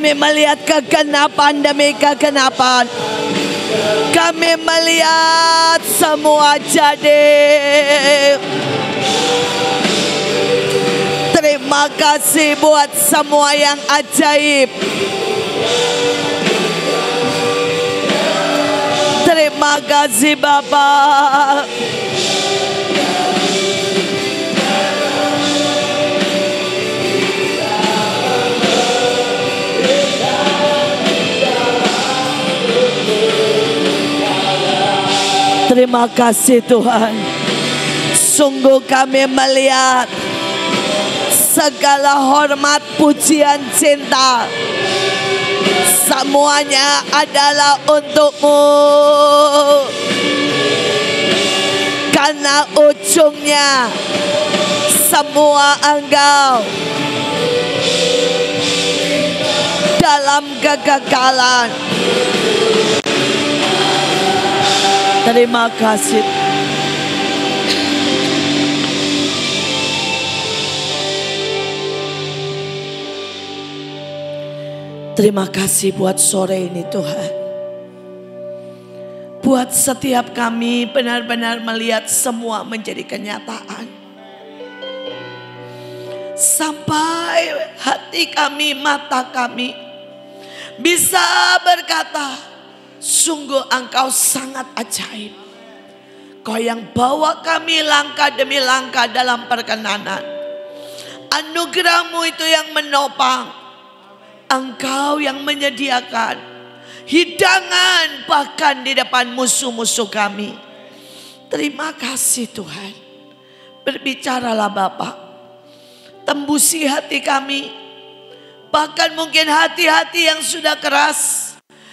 Kami melihat kegenapan demi kegenapan. Kami melihat semua jadi. Terima kasih buat semua yang ajaib. Terima kasih Bapak. Terima kasih Tuhan. Sungguh kami melihat segala hormat, pujian, cinta semuanya adalah untuk-Mu. Karena ujungnya semua Engkau dalam kekekalan. Terima kasih. Terima kasih buat sore ini Tuhan. Buat setiap kami benar-benar melihat semua menjadi kenyataan. Sampai hati kami, mata kami bisa berkata, sungguh Engkau sangat ajaib. Kau yang bawa kami langkah demi langkah dalam perkenanan. Anugerah-Mu itu yang menopang. Engkau yang menyediakan hidangan bahkan di depan musuh-musuh kami. Terima kasih Tuhan. Berbicaralah Bapak. Tembusi hati kami. Bahkan mungkin hati-hati yang sudah keras.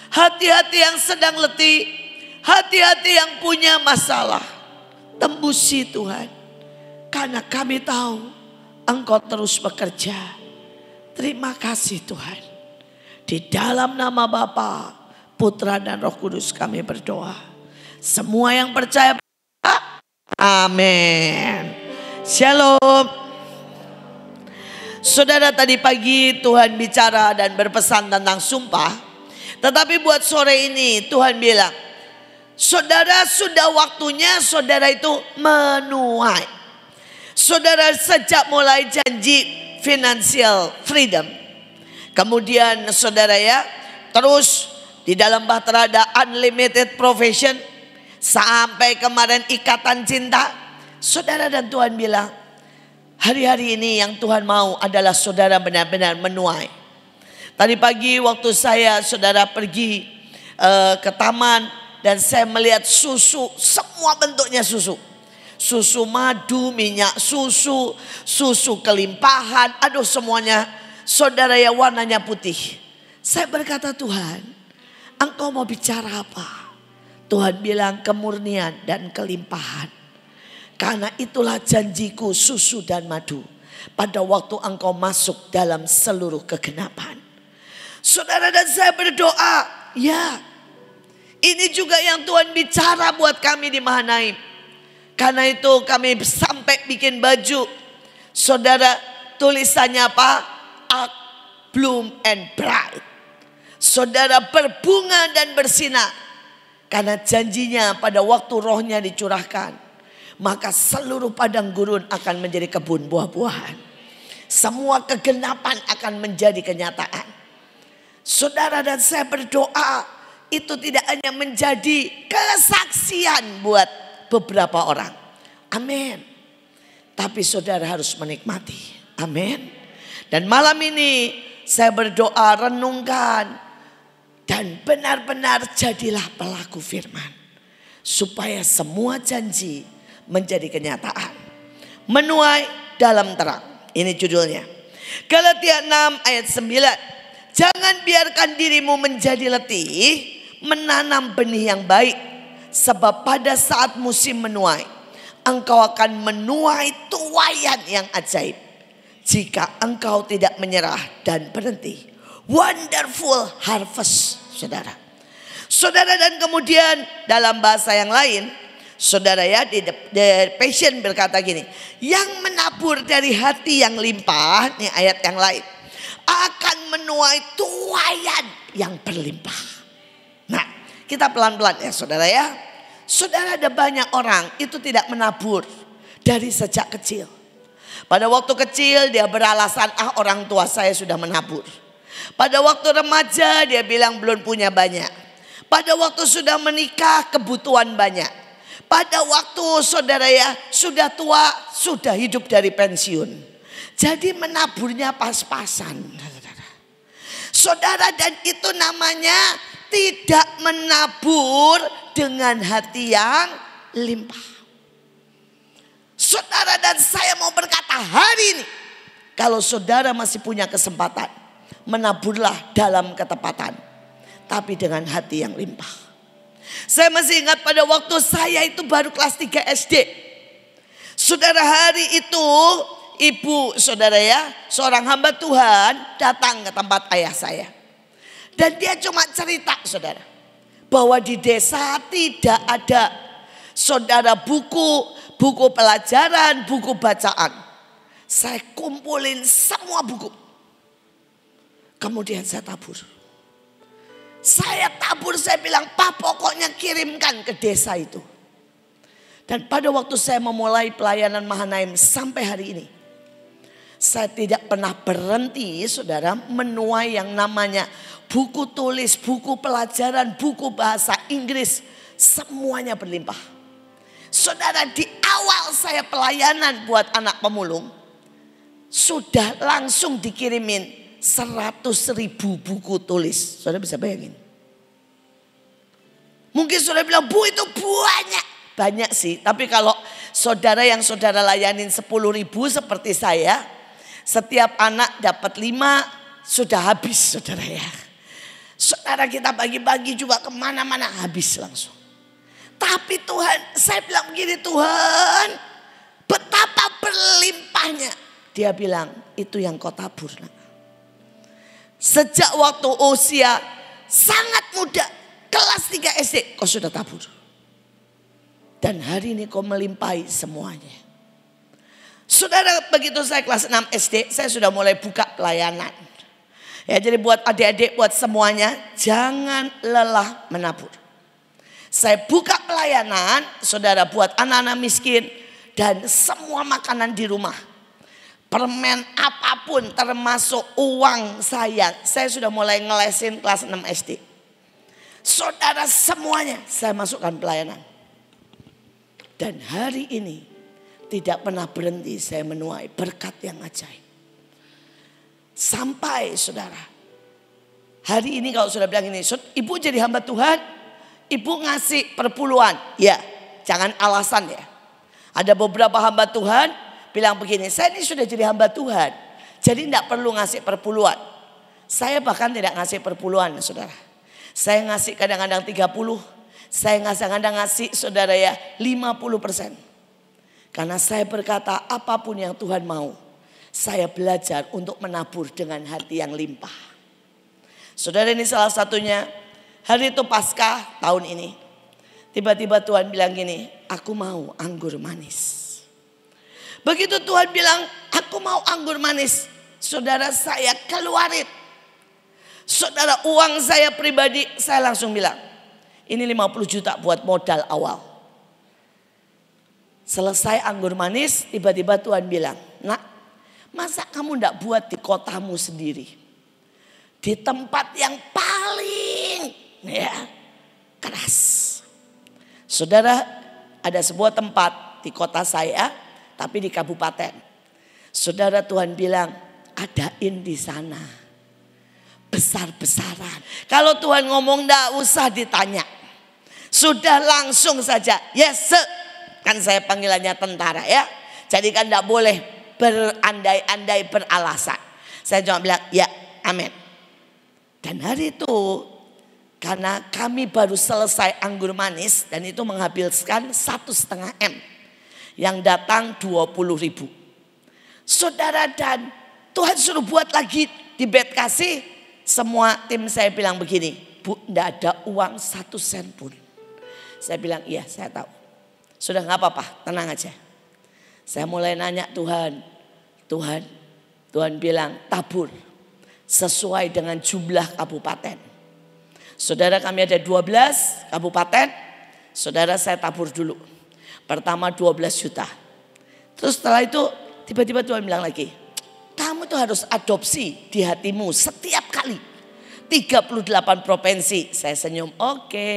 Hati-hati yang sedang letih. Hati-hati yang punya masalah. Tembusi Tuhan. Karena kami tahu Engkau terus bekerja. Terima kasih Tuhan. Di dalam nama Bapa, Putra dan Roh Kudus kami berdoa. Semua yang percaya, amin. Shalom. Saudara, tadi pagi Tuhan bicara dan berpesan tentang sumpah. Tetapi buat sore ini Tuhan bilang, saudara sudah waktunya saudara itu menuai. Saudara sejak mulai janji financial freedom. Kemudian saudara ya, terus di dalam Bahtera ada unlimited provision. Sampai kemarin ikatan cinta. Saudara dan Tuhan bilang, hari-hari ini yang Tuhan mau adalah saudara benar-benar menuai. Tadi pagi waktu saya saudara pergi ke taman. Dan saya melihat susu, semua bentuknya susu. Susu madu, minyak susu, susu kelimpahan. Aduh semuanya. Saudara ya warnanya putih. Saya berkata, Tuhan, Engkau mau bicara apa? Tuhan bilang kemurnian dan kelimpahan. Karena itulah janjiku susu dan madu. Pada waktu Engkau masuk dalam seluruh kegenapan. Saudara dan saya berdoa. Ya, ini juga yang Tuhan bicara buat kami di Mahanaim. Karena itu kami sampai bikin baju. Saudara, tulisannya apa? Act, bloom and bright. Saudara berbunga dan bersinar. Karena janjinya pada waktu rohnya dicurahkan. Maka seluruh padang gurun akan menjadi kebun buah-buahan. Semua kegenapan akan menjadi kenyataan. Saudara dan saya berdoa. Itu tidak hanya menjadi kesaksian buat beberapa orang. Amin. Tapi saudara harus menikmati. Amin. Dan malam ini saya berdoa, renungkan. Dan benar-benar jadilah pelaku firman. Supaya semua janji menjadi kenyataan. Menuai dalam terang. Ini judulnya. Galatia 6 ayat 9. Jangan biarkan dirimu menjadi letih. Menanam benih yang baik. Sebab pada saat musim menuai. Engkau akan menuai tuaian yang ajaib. Jika engkau tidak menyerah dan berhenti. Wonderful harvest, saudara. Saudara dan kemudian dalam bahasa yang lain. Saudara ya, di The Passion berkata gini. Yang menabur dari hati yang limpah, ini ayat yang lain. akan menuai tuaian yang berlimpah. Nah, kita pelan-pelan ya saudara ya. Saudara, ada banyak orang itu tidak menabur dari sejak kecil. Pada waktu kecil dia beralasan, orang tua saya sudah menabur. Pada waktu remaja dia bilang belum punya banyak. Pada waktu sudah menikah kebutuhan banyak. Pada waktu saudara ya sudah tua, sudah hidup dari pensiun. Jadi menaburnya pas-pasan. Saudara, dan itu namanya tidak menabur dengan hati yang limpah. Saudara dan saya mau berkata hari ini, kalau saudara masih punya kesempatan, menaburlah dalam ketepatan, tapi dengan hati yang limpah. Saya masih ingat pada waktu saya itu baru kelas 3 SD. Saudara, hari itu ibu saudara ya, seorang hamba Tuhan datang ke tempat ayah saya. Dan dia cuma cerita saudara, bahwa di desa tidak ada saudara buku pelajaran, buku bacaan. Saya kumpulin semua buku. Kemudian saya tabur. Saya bilang, Pak, pokoknya kirimkan ke desa itu. Dan pada waktu saya memulai pelayanan Mahanaim sampai hari ini, saya tidak pernah berhenti saudara menuai yang namanya buku tulis, buku pelajaran, buku bahasa Inggris. Semuanya berlimpah. Saudara, di awal saya pelayanan buat anak pemulung, sudah langsung dikirimin 100.000 buku tulis. Saudara bisa bayangin? Mungkin saudara bilang, Bu, itu banyak. Banyak sih, tapi kalau saudara yang saudara layanin 10.000 seperti saya, setiap anak dapat 5, sudah habis saudara ya. Saudara, kita bagi-bagi juga kemana-mana, habis langsung. Tapi Tuhan, saya bilang begini, Tuhan, betapa berlimpahnya. Dia bilang, itu yang kau tabur. Sejak waktu usia sangat muda, kelas 3 SD, kau sudah tabur. Dan hari ini kau melimpahi semuanya. Saudara, begitu saya kelas 6 SD, saya sudah mulai buka pelayanan. Ya, jadi buat adik-adik, buat semuanya, jangan lelah menabur. Saya buka pelayanan, saudara, buat anak-anak miskin dan semua makanan di rumah. Permen apapun termasuk uang saya sudah mulai ngelesin kelas 6 SD. Saudara, semuanya saya masukkan pelayanan. Dan hari ini tidak pernah berhenti saya menuai berkat yang ajaib. Sampai saudara, hari ini kalau sudah bilang ini, ibu jadi hamba Tuhan, ibu ngasih perpuluhan. Ya, jangan alasan ya. Ada beberapa hamba Tuhan bilang begini, saya ini sudah jadi hamba Tuhan, jadi tidak perlu ngasih perpuluhan. Saya bahkan tidak ngasih perpuluhan saudara. Saya ngasih kadang-kadang 30, saya kadang-kadang ngasih saudara ya 50%. Karena saya berkata apapun yang Tuhan mau, saya belajar untuk menabur dengan hati yang limpah. Saudara, ini salah satunya. Hari itu Paskah tahun ini, tiba-tiba Tuhan bilang gini, aku mau anggur manis. Begitu Tuhan bilang, aku mau anggur manis, saudara, saya keluarin. Saudara, uang saya pribadi, saya langsung bilang, ini 50 juta buat modal awal. Selesai anggur manis, tiba-tiba Tuhan bilang, nak, masa kamu tidak buat di kotamu sendiri? Di tempat yang paling keras. Saudara, ada sebuah tempat di kota saya, tapi di kabupaten. Saudara, Tuhan bilang, adain di sana. Besar-besaran. Kalau Tuhan ngomong enggak usah ditanya. Sudah langsung saja. Yes, kan saya panggilannya tentara ya. Jadi kan enggak boleh berandai-andai beralasan. Saya cuma bilang, ya, amin. Dan hari itu, karena kami baru selesai anggur manis dan itu menghabiskan 1,5 M. Yang datang 20.000. Saudara, dan Tuhan suruh buat lagi di bed kasih. Semua tim saya bilang begini, Bu, enggak ada uang 1 sen pun. Saya bilang, iya saya tahu. Sudah gak apa-apa, tenang aja. Saya mulai nanya Tuhan bilang tabur. sesuai dengan jumlah kabupaten. Saudara, kami ada 12 kabupaten. Saudara, saya tabur dulu. Pertama 12 juta. Terus setelah itu tiba-tiba Tuhan bilang lagi, kamu tuh harus adopsi di hatimu setiap kali. 38 provinsi. Saya senyum, oke.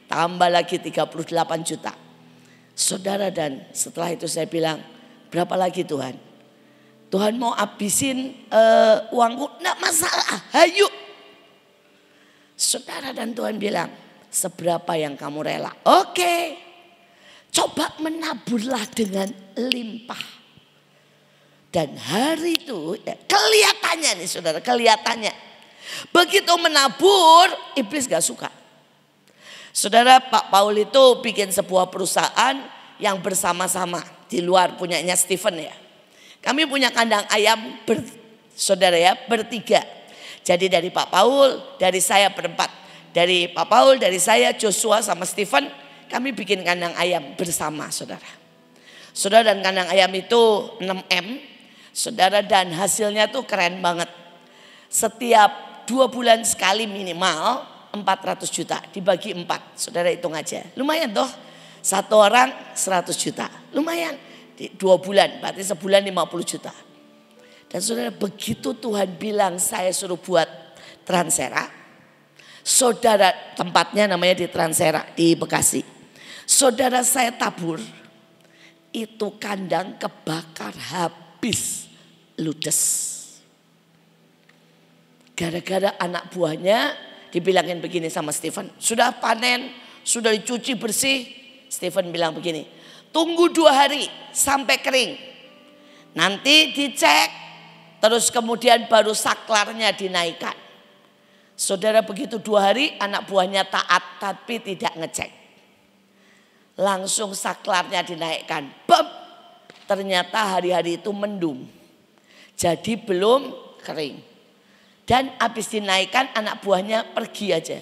Tambah lagi 38 juta. Saudara, dan setelah itu saya bilang, berapa lagi Tuhan? Tuhan mau habisin uangku? Enggak masalah, hayu. Saudara, dan Tuhan bilang, seberapa yang kamu rela? Oke. Coba menaburlah dengan limpah. Dan hari itu kelihatannya nih saudara, kelihatannya. Begitu menabur, iblis gak suka. Saudara, Pak Paul itu bikin sebuah perusahaan yang bersama-sama. Di luar punyanya Stephen ya. Kami punya kandang ayam saudara ya, bertiga. Jadi dari Pak Paul, dari saya berempat. Dari Pak Paul, dari saya, Joshua sama Stephen. Kami bikin kandang ayam bersama saudara. Saudara, dan kandang ayam itu 6M. Saudara, dan hasilnya tuh keren banget. Setiap 2 bulan sekali minimal 400 juta dibagi 4. Saudara hitung aja. Lumayan toh. 1 orang 100 juta. Lumayan. 2 bulan berarti sebulan 50 juta. Dan saudara, begitu Tuhan bilang saya suruh buat Transera. Saudara, tempatnya namanya di Transera di Bekasi. Saudara, saya tabur. Itu kandang kebakar habis ludes. Gara-gara anak buahnya dibilangin begini sama Stephen. Sudah panen, sudah dicuci bersih. Stephen bilang begini, tunggu 2 hari sampai kering. Nanti dicek, terus kemudian baru saklarnya dinaikkan. Saudara, begitu 2 hari anak buahnya taat tapi tidak ngecek. Langsung saklarnya dinaikkan. Beb, ternyata hari-hari itu mendung. Jadi belum kering. Dan habis dinaikkan anak buahnya pergi aja.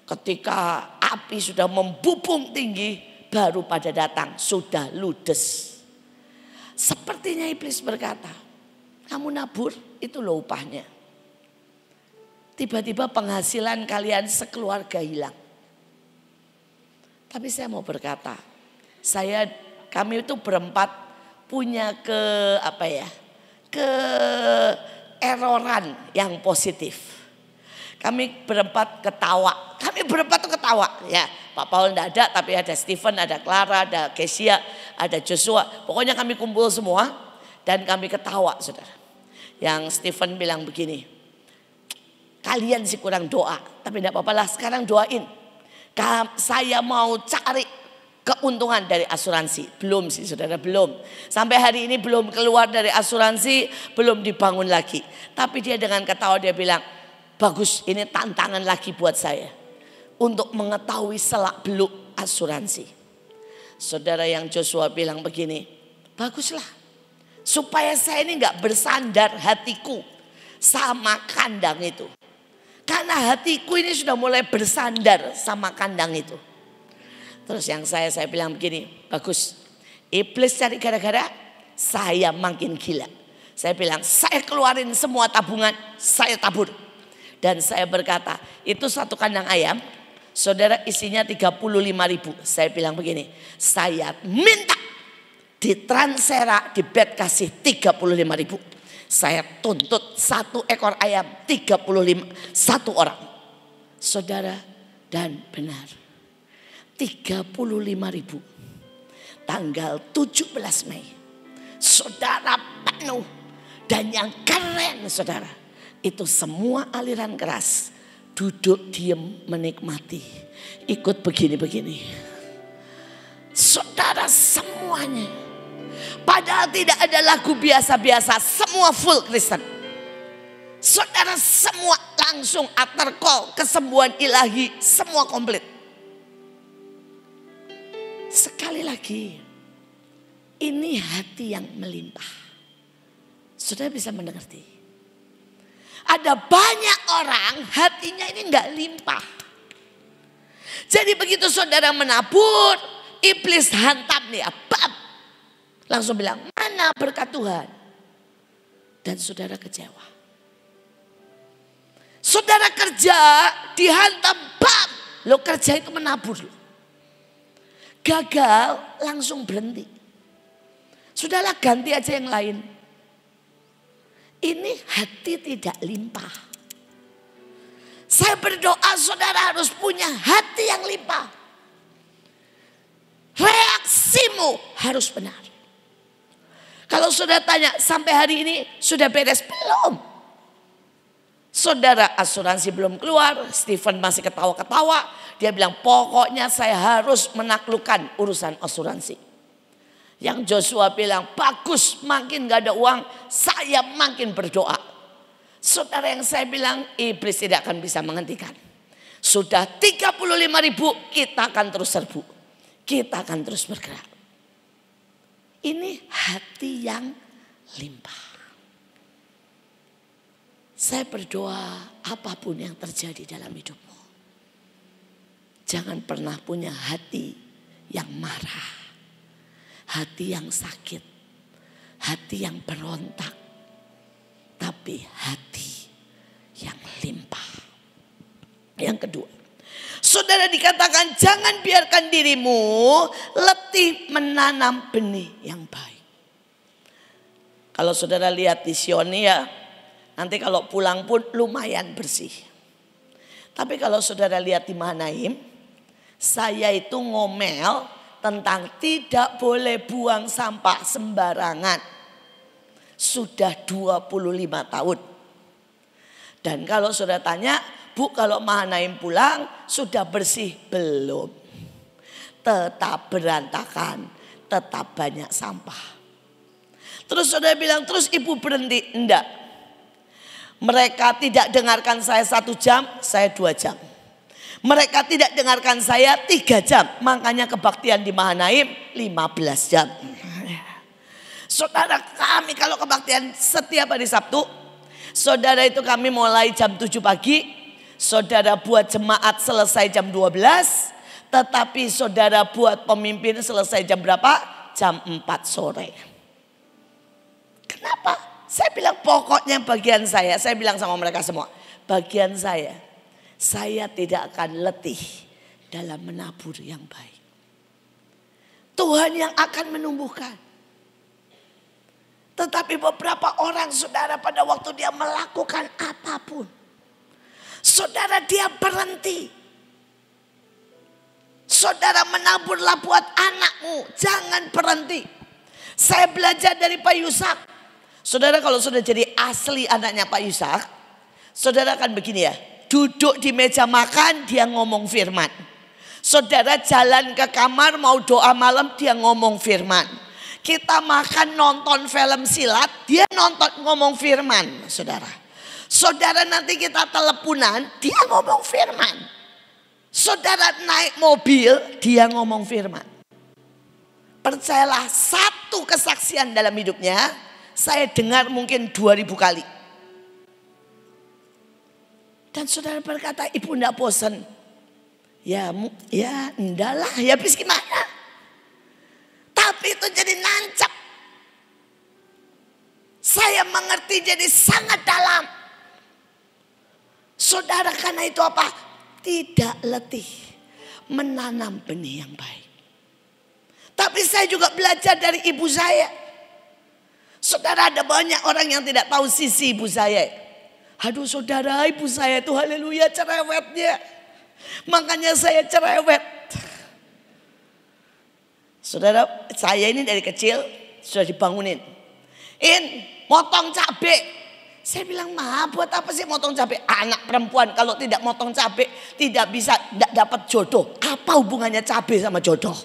Ketika api sudah membubung tinggi baru pada datang, sudah ludes. Sepertinya iblis berkata, kamu nabur itu loh upahnya. Tiba-tiba penghasilan kalian sekeluarga hilang. Tapi saya mau berkata, kami itu berempat punya keeroran yang positif. Kami berempat ketawa. Kami berempat tuh ketawa ya. Pak Paul enggak ada, tapi ada Stephen, ada Clara, ada Kesia, ada Joshua. Pokoknya kami kumpul semua dan kami ketawa saudara. Yang Stephen bilang begini, kalian sih kurang doa, tapi enggak apa-apa lah, sekarang doain. Saya mau cari keuntungan dari asuransi. Belum sih saudara, belum. Sampai hari ini belum keluar dari asuransi, belum dibangun lagi. Tapi dia dengan ketawa dia bilang, bagus, ini tantangan lagi buat saya. Untuk mengetahui selak beluk asuransi. Saudara, yang Joshua bilang begini, baguslah. Supaya saya ini gak bersandar hatiku sama kandang itu. Karena hatiku ini sudah mulai bersandar sama kandang itu. Terus yang saya bilang begini, bagus. Iblis cari gara-gara, saya makin gila. Saya bilang, saya keluarin semua tabungan, saya tabur. Dan saya berkata, itu satu kandang ayam, saudara isinya 35.000. Saya bilang begini, saya minta di Transera di bed kasih 35.000. Saya tuntut 1 ekor ayam 35 1 orang. Saudara, dan benar 35.000 tanggal 17 Mei. Saudara, penuh. Dan yang keren saudara, itu semua aliran keras duduk diem menikmati. Ikut begini-begini. Saudara, semuanya. Padahal tidak ada lagu biasa-biasa, semua full Kristen. Saudara, semua langsung altar call, kesembuhan ilahi, semua komplit. Sekali lagi, ini hati yang melimpah. Saudara bisa mengerti. Ada banyak orang hatinya ini enggak limpah. Jadi begitu saudara menabur, iblis hantam nih, langsung bilang, mana berkat Tuhan? Dan saudara kecewa. Saudara kerja dihantam bam. Lo kerja itu menabur. Gagal langsung berhenti. Sudahlah ganti aja yang lain. Ini hati tidak limpah. Saya berdoa saudara harus punya hati yang limpah. Reaksimu harus benar. Kalau saudara tanya sampai hari ini sudah beres belum? Saudara asuransi belum keluar, Stephen masih ketawa-ketawa. Dia bilang pokoknya saya harus menaklukkan urusan asuransi. Yang Joshua bilang bagus makin gak ada uang saya makin berdoa. Saudara yang saya bilang iblis tidak akan bisa menghentikan. Sudah 35.000 kita akan terus serbu. Kita akan terus bergerak. Ini hati yang limpah. Saya berdoa apapun yang terjadi dalam hidupmu. Jangan pernah punya hati yang marah. Hati yang sakit. Hati yang berontak. Tapi hati yang limpah. Yang kedua. Saudara dikatakan jangan biarkan dirimu letih menanam benih yang baik. Kalau saudara lihat di Sion ya, nanti kalau pulang pun lumayan bersih. Tapi kalau saudara lihat di Mahanaim, saya itu ngomel tentang tidak boleh buang sampah sembarangan. Sudah 25 tahun. Dan kalau saudara tanya, Bu kalau Mahanaim pulang sudah bersih? Belum. Tetap berantakan, tetap banyak sampah. Terus saudara bilang, terus ibu berhenti? Enggak. Mereka tidak dengarkan saya 1 jam, saya 2 jam. Mereka tidak dengarkan saya 3 jam. Makanya kebaktian di Mahanaim 15 jam. Saudara kami kalau kebaktian setiap hari Sabtu. Saudara itu kami mulai jam 7 pagi. Saudara buat jemaat selesai jam 12. Tetapi saudara buat pemimpin selesai jam berapa? Jam 4 sore. Kenapa? Saya bilang pokoknya bagian saya bilang sama mereka semua. Bagian saya tidak akan letih dalam menabur yang baik. Tuhan yang akan menumbuhkan. Tetapi beberapa orang saudara pada waktu dia melakukan apapun. Saudara dia berhenti. Saudara menaburlah buat anakmu. Jangan berhenti. Saya belajar dari Pak Yusak. Saudara kalau sudah jadi asli anaknya Pak Yusak. Saudara kan begini ya. Duduk di meja makan dia ngomong firman. Saudara jalan ke kamar mau doa malam dia ngomong firman. Kita makan nonton film silat dia ngomong firman saudara. Saudara nanti kita teleponan dia ngomong firman. Saudara naik mobil dia ngomong firman. Percayalah satu kesaksian dalam hidupnya saya dengar mungkin 2000 kali. Dan saudara berkata ibu enggak bosan. Ya enggak lah ya habis gimana. Tapi itu jadi nancap. Saya mengerti jadi sangat dalam. Saudara karena itu apa? Tidak letih menanam benih yang baik. Tapi saya juga belajar dari ibu saya. Saudara ada banyak orang yang tidak tahu sisi ibu saya. Aduh saudara ibu saya itu haleluya cerewetnya. Makanya saya cerewet. Saudara saya ini dari kecil sudah dibangunin. Motong cabai. Saya bilang buat apa sih motong cabai? Anak perempuan kalau tidak motong cabai tidak bisa dapat jodoh. Apa hubungannya cabai sama jodoh?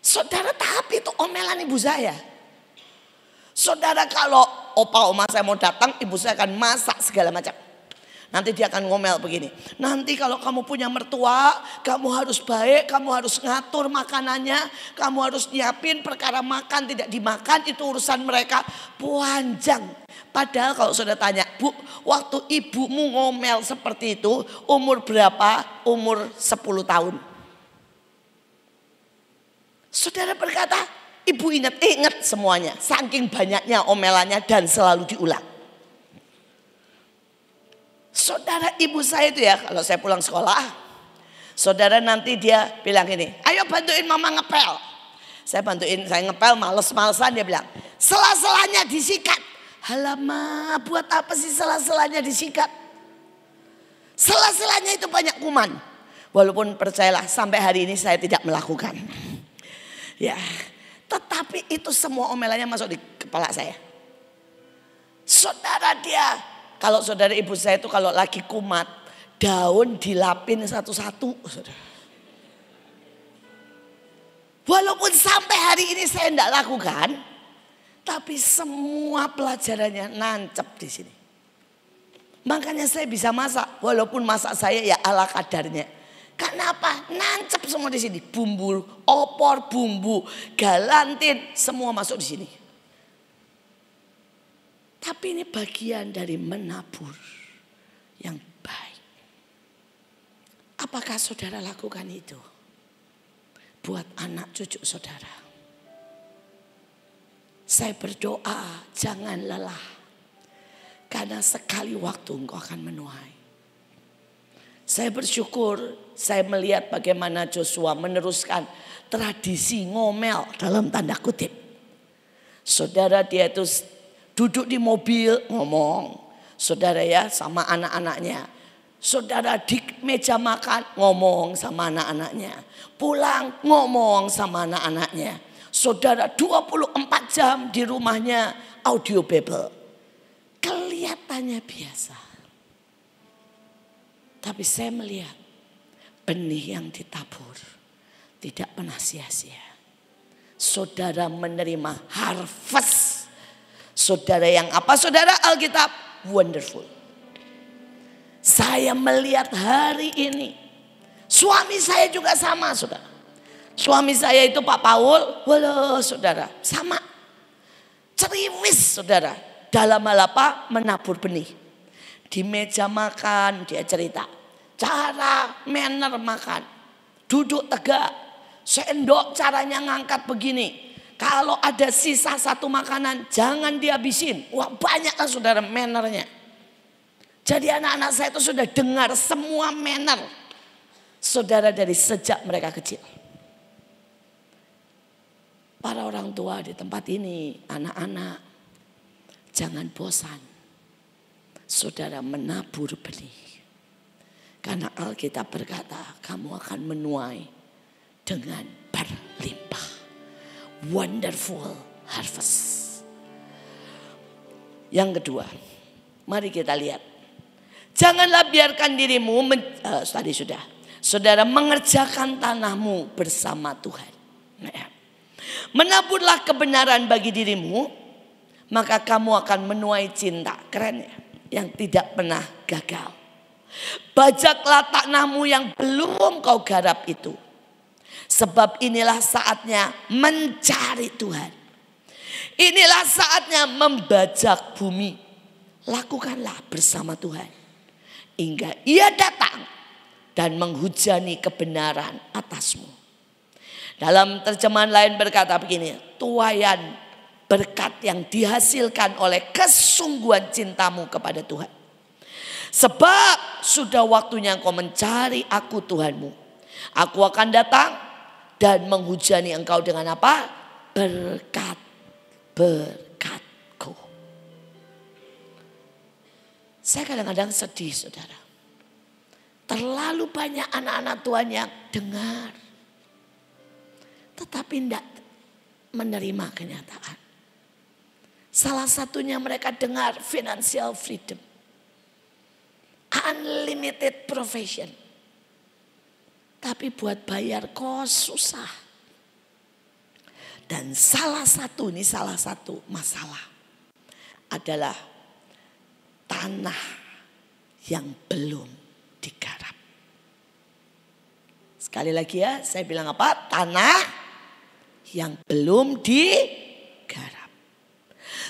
Saudara tapi itu omelan ibu saya. Saudara kalau opa oma saya mau datang ibu saya akan masak segala macam. Nanti dia akan ngomel begini. Nanti kalau kamu punya mertua, kamu harus baik, kamu harus ngatur makanannya. Kamu harus nyiapin perkara makan, tidak dimakan, itu urusan mereka. Panjang. Padahal kalau sudah tanya, Bu, waktu ibumu ngomel seperti itu, umur berapa? Umur 10 tahun. Saudara berkata, ibu ingat semuanya. Saking banyaknya omelannya dan selalu diulang. ibu saya itu ya, kalau saya pulang sekolah, saudara nanti dia bilang gini, ayo bantuin mama ngepel. Saya bantuin, saya ngepel males-malesan, dia bilang, sela-selanya disikat. Halamak, buat apa sih sela-selanya disikat? Sela-selanya itu banyak kuman. Walaupun percayalah sampai hari ini saya tidak melakukan. Ya, tetapi itu semua omelannya masuk di kepala saya. Saudara dia, kalau saudara ibu saya itu kalau lagi kumat, daun dilapin satu-satu. Walaupun sampai hari ini saya tidak lakukan, tapi semua pelajarannya nancep di sini. Makanya saya bisa masak, walaupun masak saya ya ala kadarnya. Kenapa? Nancep semua di sini. Bumbu, opor, bumbu, galantin, semua masuk di sini. Tapi ini bagian dari menabur yang baik. Apakah saudara lakukan itu? Buat anak cucu saudara. Saya berdoa jangan lelah. Karena sekali waktu engkau akan menuai. Saya bersyukur saya melihat bagaimana Joshua meneruskan tradisi ngomel dalam tanda kutip. Saudara dia itu duduk di mobil ngomong. Saudara ya sama anak-anaknya. Saudara di meja makan ngomong sama anak-anaknya. Pulang ngomong sama anak-anaknya. Saudara 24 jam di rumahnya audio Bible. Kelihatannya biasa. Tapi saya melihat benih yang ditabur tidak pernah sia-sia. Saudara menerima harvest. Saudara yang apa saudara? Alkitab wonderful. Saya melihat hari ini. Suami saya juga sama saudara. Suami saya itu Pak Paul. Walah saudara sama. Ceriwis saudara. Dalam hal apa? Menabur benih. Di meja makan dia cerita. Cara manner makan. Duduk tegak. Sendok caranya ngangkat begini. Kalau ada sisa satu makanan jangan dihabisin. Wah banyak lah saudara mannernya. Jadi anak-anak saya itu sudah dengar semua manner. Saudara dari sejak mereka kecil. Para orang tua di tempat ini, anak-anak. Jangan bosan. Saudara menabur benih. Karena Alkitab berkata kamu akan menuai dengan berlimpah. Wonderful harvest. Yang kedua, mari kita lihat. Janganlah biarkan dirimu, tadi sudah. Saudara mengerjakan tanahmu bersama Tuhan. Menaburlah kebenaran bagi dirimu, maka kamu akan menuai cinta. Keren ya? Yang tidak pernah gagal. Bajaklah tanahmu yang belum kau garap itu. Sebab inilah saatnya mencari Tuhan. Inilah saatnya membajak bumi. Lakukanlah bersama Tuhan. Hingga ia datang dan menghujani kebenaran atasmu. Dalam terjemahan lain berkata begini. Tuaian berkat yang dihasilkan oleh kesungguhan cintamu kepada Tuhan. Sebab sudah waktunya engkau mencari aku Tuhanmu. Aku akan datang dan menghujani engkau dengan apa? Berkat-berkatku. Saya kadang-kadang sedih saudara. Terlalu banyak anak-anak Tuhan yang dengar. Tetapi tidak menerima kenyataan. Salah satunya mereka dengar financial freedom. Unlimited provision. Tapi buat bayar kos susah. Dan salah satu masalah adalah tanah yang belum digarap. Sekali lagi ya, saya bilang apa? Tanah yang belum digarap.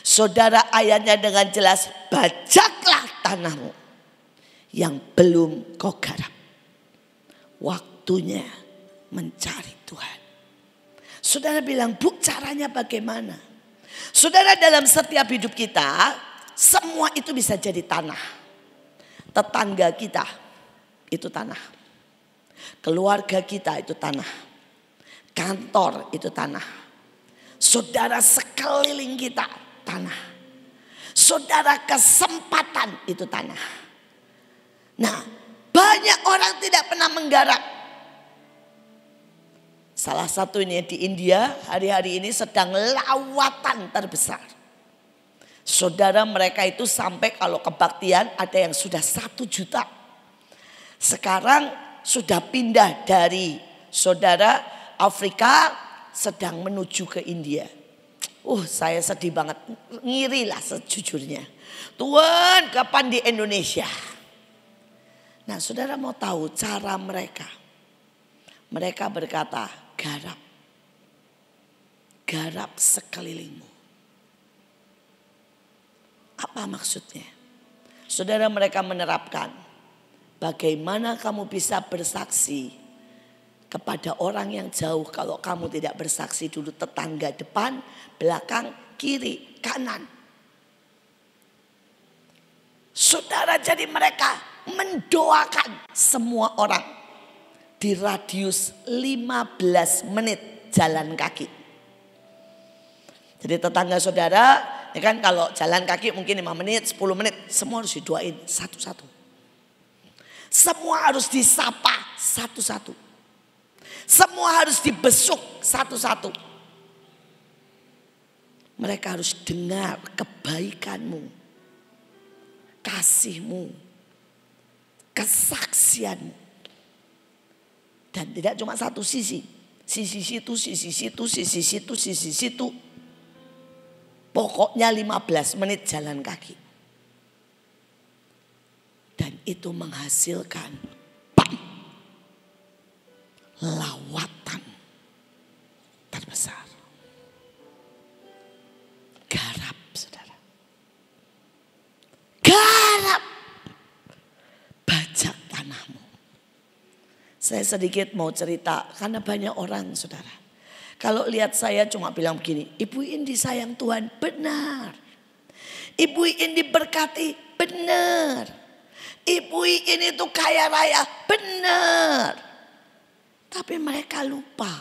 Saudara ayatnya dengan jelas, bajaklah tanahmu yang belum kau garap. Waktunya mencari Tuhan. Saudara bilang, Bu caranya bagaimana? Saudara dalam setiap hidup kita, semua itu bisa jadi tanah. Tetangga kita itu tanah. Keluarga kita itu tanah. Kantor itu tanah. Saudara sekeliling kita tanah. Saudara kesempatan itu tanah. Nah, banyak orang tidak pernah menggarap. Salah satunya di India hari-hari ini sedang lawatan terbesar. Saudara, mereka itu sampai kalau kebaktian ada yang sudah 1 juta. Sekarang sudah pindah dari saudara Afrika sedang menuju ke India. Saya sedih banget, ngiri lah sejujurnya. Tuhan, kapan di Indonesia? Nah, saudara mau tahu cara mereka? Mereka berkata, garap. Garap sekelilingmu. Apa maksudnya? Saudara, mereka menerapkan bagaimana kamu bisa bersaksi kepada orang yang jauh kalau kamu tidak bersaksi dulu tetangga depan, belakang, kiri, kanan. Saudara, jadi mereka mendoakan semua orang di radius 15 menit jalan kaki. Jadi tetangga saudara, ya kan, kalau jalan kaki mungkin 5 menit, 10 menit, semua harus didoain satu-satu. Semua harus disapa satu-satu. Semua harus dibesuk satu-satu. Mereka harus dengar kebaikanmu, kasihmu, kesaksianmu. Dan tidak cuma satu sisi. Sisi situ, sisi situ, sisi situ, sisi situ. Pokoknya 15 menit jalan kaki. Dan itu menghasilkan lawatan terbesar. Garap, saudara. Garap. Bajak tanahmu. Saya sedikit mau cerita karena banyak orang, saudara. Kalau lihat saya cuma bilang begini, Ibu Indi sayang Tuhan, benar. Ibu Indi berkati, benar. Ibu Indi itu kaya raya, benar. Tapi mereka lupa,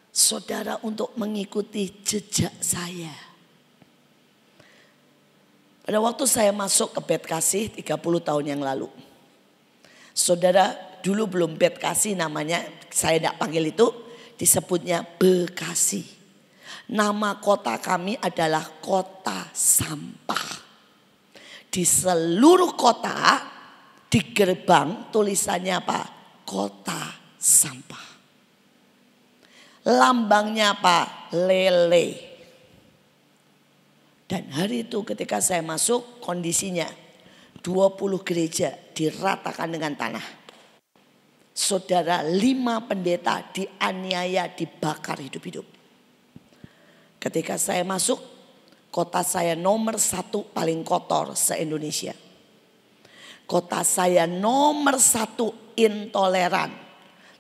saudara, untuk mengikuti jejak saya. Pada waktu saya masuk ke Bet Kasih 30 tahun yang lalu. Saudara, dulu belum Bet Kasih namanya, saya tidak panggil itu, disebutnya Bekasi. Nama kota kami adalah kota sampah. Di seluruh kota, di gerbang tulisannya apa? Kota sampah. Lambangnya apa? Lele. Dan hari itu ketika saya masuk, kondisinya 20 gereja diratakan dengan tanah. Saudara, 5 pendeta dianiaya, dibakar hidup-hidup. Ketika saya masuk, kota saya nomor 1 paling kotor se-Indonesia. Kota saya nomor 1 intoleran.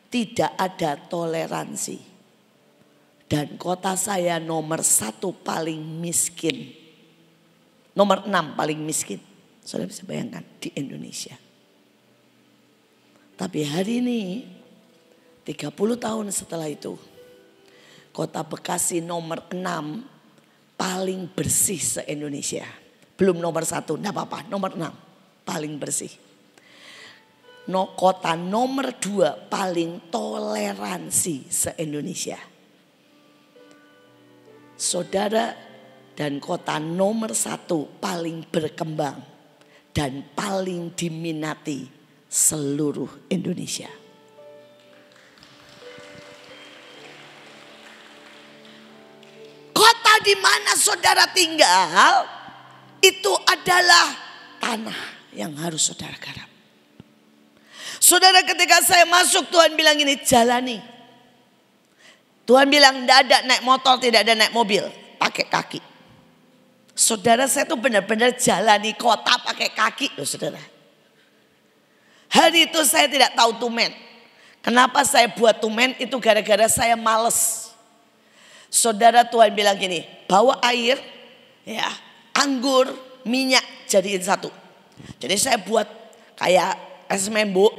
Tidak ada toleransi. Dan kota saya nomor 1 paling miskin. Nomor 6 paling miskin. Saudara bisa bayangkan di Indonesia. Tapi hari ini 30 tahun setelah itu, kota Bekasi nomor 6 paling bersih se-Indonesia. Belum nomor 1, enggak apa-apa, nomor 6 paling bersih. Kota nomor 2 paling toleransi se-Indonesia. Saudara, dan kota nomor 1 paling berkembang dan paling diminati seluruh Indonesia. Kota di mana saudara tinggal itu adalah tanah yang harus saudara garap. Saudara, ketika saya masuk, Tuhan bilang ini, jalani. Tuhan bilang tidak ada naik motor, tidak ada naik mobil, pakai kaki. Saudara, saya tuh benar-benar jalani kota pakai kaki loh, saudara. Hari itu saya tidak tahu tumen. Kenapa saya buat tumen itu gara-gara saya males. Saudara, Tuhan bilang gini, bawa air, ya, anggur, minyak jadiin satu. Jadi saya buat kayak es membuk.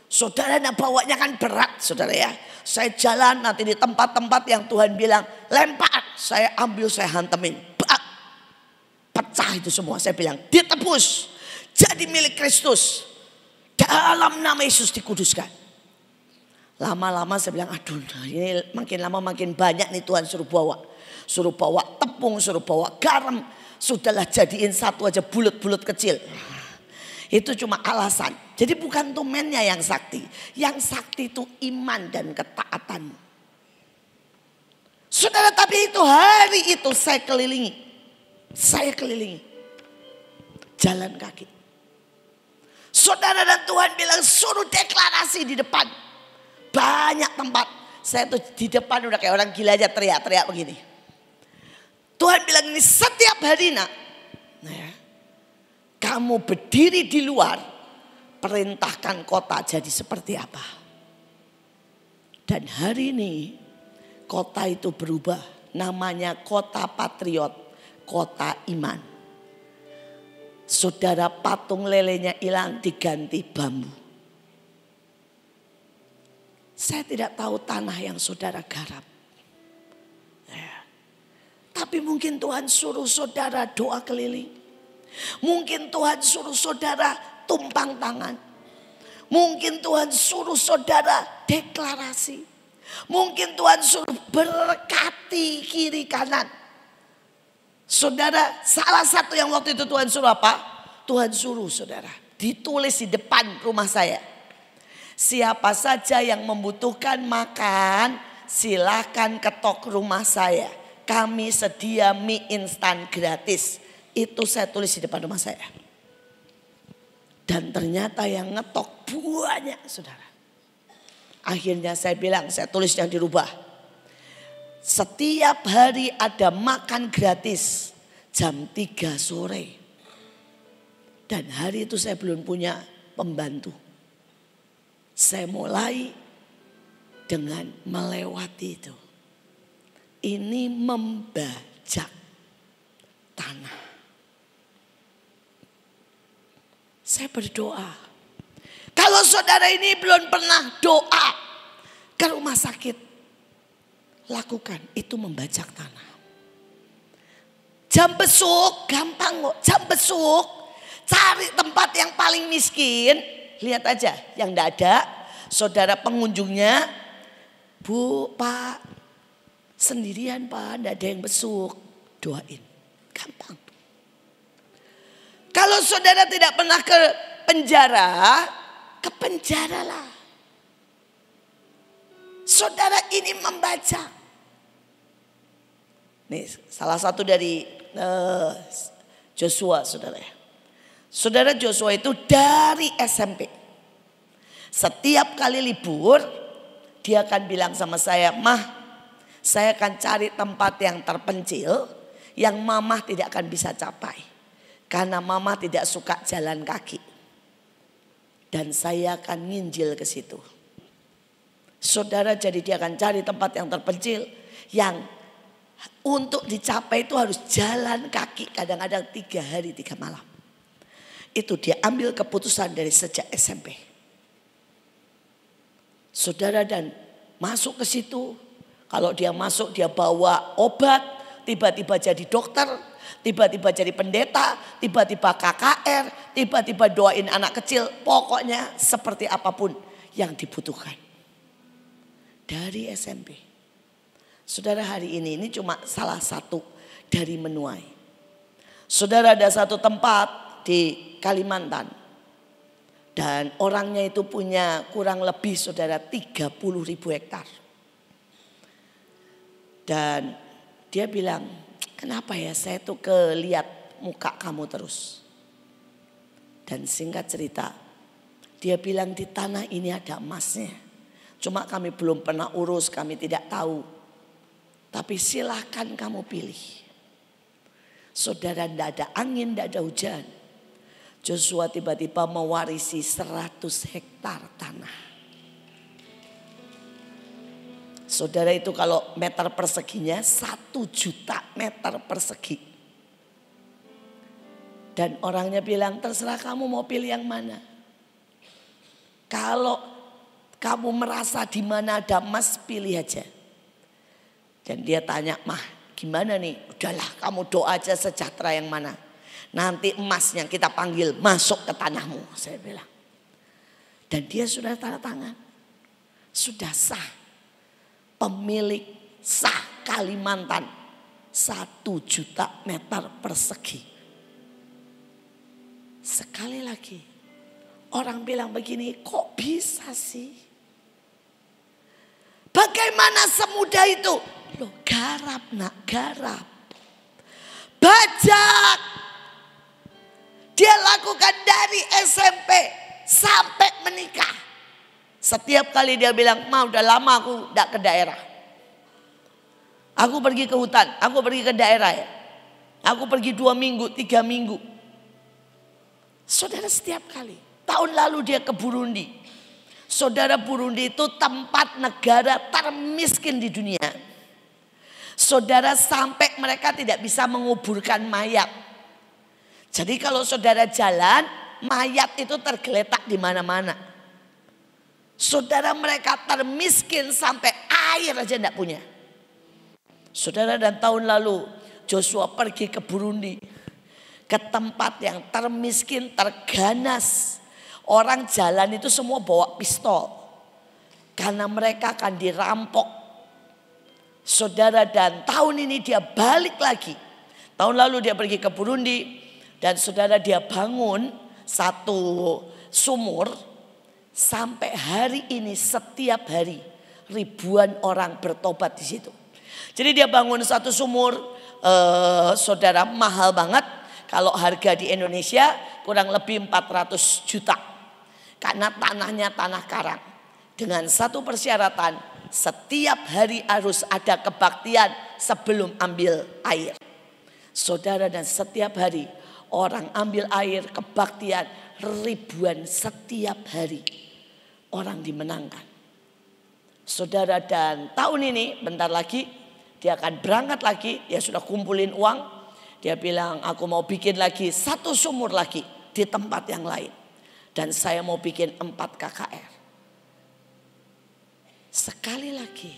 Saudara, nah bawanya kan berat saudara ya. Saya jalan nanti di tempat-tempat yang Tuhan bilang lempar. Saya ambil, saya hantemin. Pecah itu semua. Saya bilang ditebus. Jadi milik Kristus. Dalam nama Yesus dikuduskan. Lama-lama saya bilang aduh ini makin lama makin banyak nih Tuhan suruh bawa. Suruh bawa tepung, suruh bawa garam. Sudahlah jadiin satu aja bulut-bulut kecil. Itu cuma alasan. Jadi bukan tumennya yang sakti. Yang sakti itu iman dan ketaatan. Saudara, tapi itu hari itu saya kelilingi. Saya kelilingi. Jalan kaki. Saudara, dan Tuhan bilang suruh deklarasi di depan. Banyak tempat. Saya tuh di depan udah kayak orang gila aja teriak-teriak begini. Tuhan bilang ini setiap hari nak. Nah ya, kamu berdiri di luar. Perintahkan kota jadi seperti apa. Dan hari ini kota itu berubah. Namanya kota patriot. Kota iman. Saudara, patung lelenya hilang diganti bambu. Saya tidak tahu tanah yang saudara garap. Ya. Tapi mungkin Tuhan suruh saudara doa keliling. Mungkin Tuhan suruh saudara tumpang tangan. Mungkin Tuhan suruh saudara deklarasi. Mungkin Tuhan suruh berkati kiri kanan. Saudara, salah satu yang waktu itu Tuhan suruh apa? Tuhan suruh saudara ditulis di depan rumah saya. Siapa saja yang membutuhkan makan, silakan ketok rumah saya. Kami sedia mie instan gratis. Itu saya tulis di depan rumah saya. Dan ternyata yang ngetok banyak saudara. Akhirnya saya bilang, saya tulis yang dirubah. Setiap hari ada makan gratis jam 3 sore. Dan hari itu saya belum punya pembantu. Saya mulai dengan melewati itu. Ini membajak tanah. Saya berdoa. Kalau saudara ini belum pernah doa ke rumah sakit, lakukan. Itu membajak tanah. Jam besuk gampang kok. Jam besuk cari tempat yang paling miskin. Lihat aja yang enggak ada. Saudara pengunjungnya, Bu, Pak, sendirian Pak, enggak ada yang besuk. Doain, gampang. Kalau saudara tidak pernah ke penjaralah. Saudara ini membaca. Nih salah satu dari Joshua saudara ya. Saudara, Joshua itu dari SMP. Setiap kali libur dia akan bilang sama saya, Mah, saya akan cari tempat yang terpencil yang Mama tidak akan bisa capai. Karena Mama tidak suka jalan kaki. Dan saya akan nginjil ke situ. Saudara, jadi dia akan cari tempat yang terpencil yang untuk dicapai itu harus jalan kaki kadang-kadang 3 hari 3 malam. Itu dia ambil keputusan dari sejak SMP. Saudara, dan masuk ke situ. Kalau dia masuk dia bawa obat. Tiba-tiba jadi dokter. Tiba-tiba jadi pendeta. Tiba-tiba KKR. Tiba-tiba doain anak kecil. Pokoknya seperti apapun yang dibutuhkan. Dari SMP. Saudara, hari ini cuma salah satu dari menuai. Saudara, ada satu tempat di Kalimantan. Dan orangnya itu punya kurang lebih saudara 30.000 hektar. Dan dia bilang, kenapa ya saya tuh kelihat muka kamu terus. Dan singkat cerita, dia bilang di tanah ini ada emasnya. Cuma kami belum pernah urus, kami tidak tahu. Tapi silahkan kamu pilih. Saudara, tidak ada angin, tidak ada hujan. Joshua tiba-tiba mewarisi 100 hektar tanah. Saudara, itu kalau meter perseginya 1 juta meter persegi. Dan orangnya bilang, terserah kamu mau pilih yang mana. Kalau kamu merasa di mana ada emas, pilih aja. Dan dia tanya, mah gimana nih? Udahlah kamu doa aja sejahtera yang mana. Nanti emasnya kita panggil masuk ke tanahmu, saya bilang. Dan dia sudah tanda tangan. Sudah sah. Pemilik sah Kalimantan 1 juta meter persegi. Sekali lagi, orang bilang begini, kok bisa sih? Bagaimana semudah itu? Loh, garap nak, garap. Bajak. Dia lakukan dari SMP sampai menikah. Setiap kali dia bilang, ma udah lama aku gak ke daerah. Aku pergi ke hutan, aku pergi ke daerah ya. Aku pergi 2 minggu, 3 minggu. Saudara, setiap kali. Tahun lalu dia ke Burundi. Saudara, Burundi itu tempat negara termiskin di dunia. Saudara, sampai mereka tidak bisa menguburkan mayat. Jadi kalau saudara jalan, mayat itu tergeletak di mana-mana. Saudara, mereka termiskin sampai air aja tidak punya. Saudara, dan tahun lalu Joshua pergi ke Burundi. Ke tempat yang termiskin, terganas. Orang jalan itu semua bawa pistol. Karena mereka akan dirampok. Saudara, dan tahun ini dia balik lagi. Tahun lalu dia pergi ke Burundi. Dan saudara, dia bangun 1 sumur. Sampai hari ini setiap hari ribuan orang bertobat di situ. Jadi dia bangun 1 sumur. Saudara, mahal banget. Kalau harga di Indonesia kurang lebih 400 juta. Karena tanahnya tanah karang. Dengan 1 persyaratan, setiap hari harus ada kebaktian sebelum ambil air. Saudara, dan setiap hari orang ambil air, kebaktian ribuan setiap hari. Orang dimenangkan. Saudara, dan tahun ini bentar lagi dia akan berangkat lagi. Dia sudah kumpulin uang. Dia bilang, aku mau bikin lagi 1 sumur lagi di tempat yang lain. Dan saya mau bikin 4 KKR. Sekali lagi,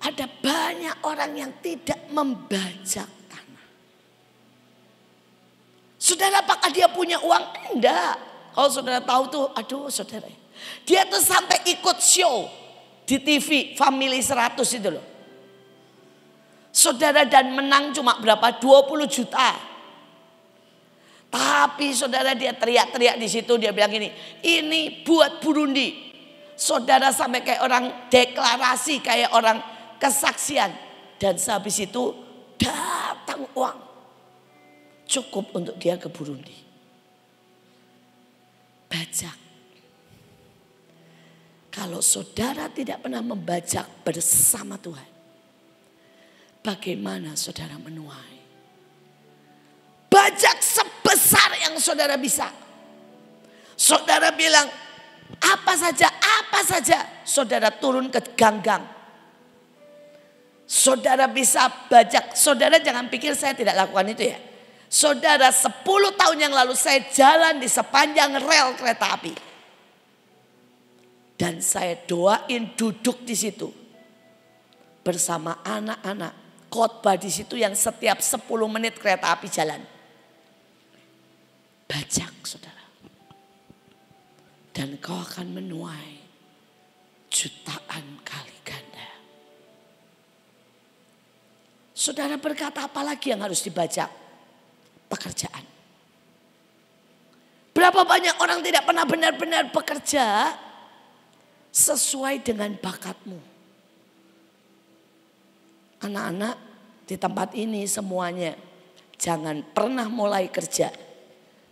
ada banyak orang yang tidak membajak tanah. Saudara, apakah dia punya uang? Enggak. Kalau saudara tahu tuh, aduh saudara. Dia tuh sampai ikut show di TV Family 100 itu loh. Saudara, dan menang cuma berapa? 20 juta. Tapi saudara, dia teriak-teriak di situ, dia bilang ini buat Burundi. Saudara, sampai kayak orang deklarasi, kayak orang kesaksian. Dan sehabis itu datang uang. Cukup untuk dia ke Burundi. Bajak. Kalau saudara tidak pernah membajak bersama Tuhan, bagaimana saudara menuai? Bajak sebesar yang saudara bisa. Saudara bilang, apa saja. Saudara turun ke ganggang. Saudara bisa bajak. Saudara jangan pikir saya tidak lakukan itu ya. Saudara, 10 tahun yang lalu saya jalan di sepanjang rel kereta api. Dan saya doain duduk di situ. Bersama anak-anak. Khotbah di situ yang setiap 10 menit kereta api jalan. Bajak saudara. Dan kau akan menuai jutaan kali ganda. Saudara berkata, apa lagi yang harus dibajak? Pekerjaan. Berapa banyak orang tidak pernah benar-benar bekerja sesuai dengan bakatmu. Anak-anak di tempat ini semuanya, jangan pernah mulai kerja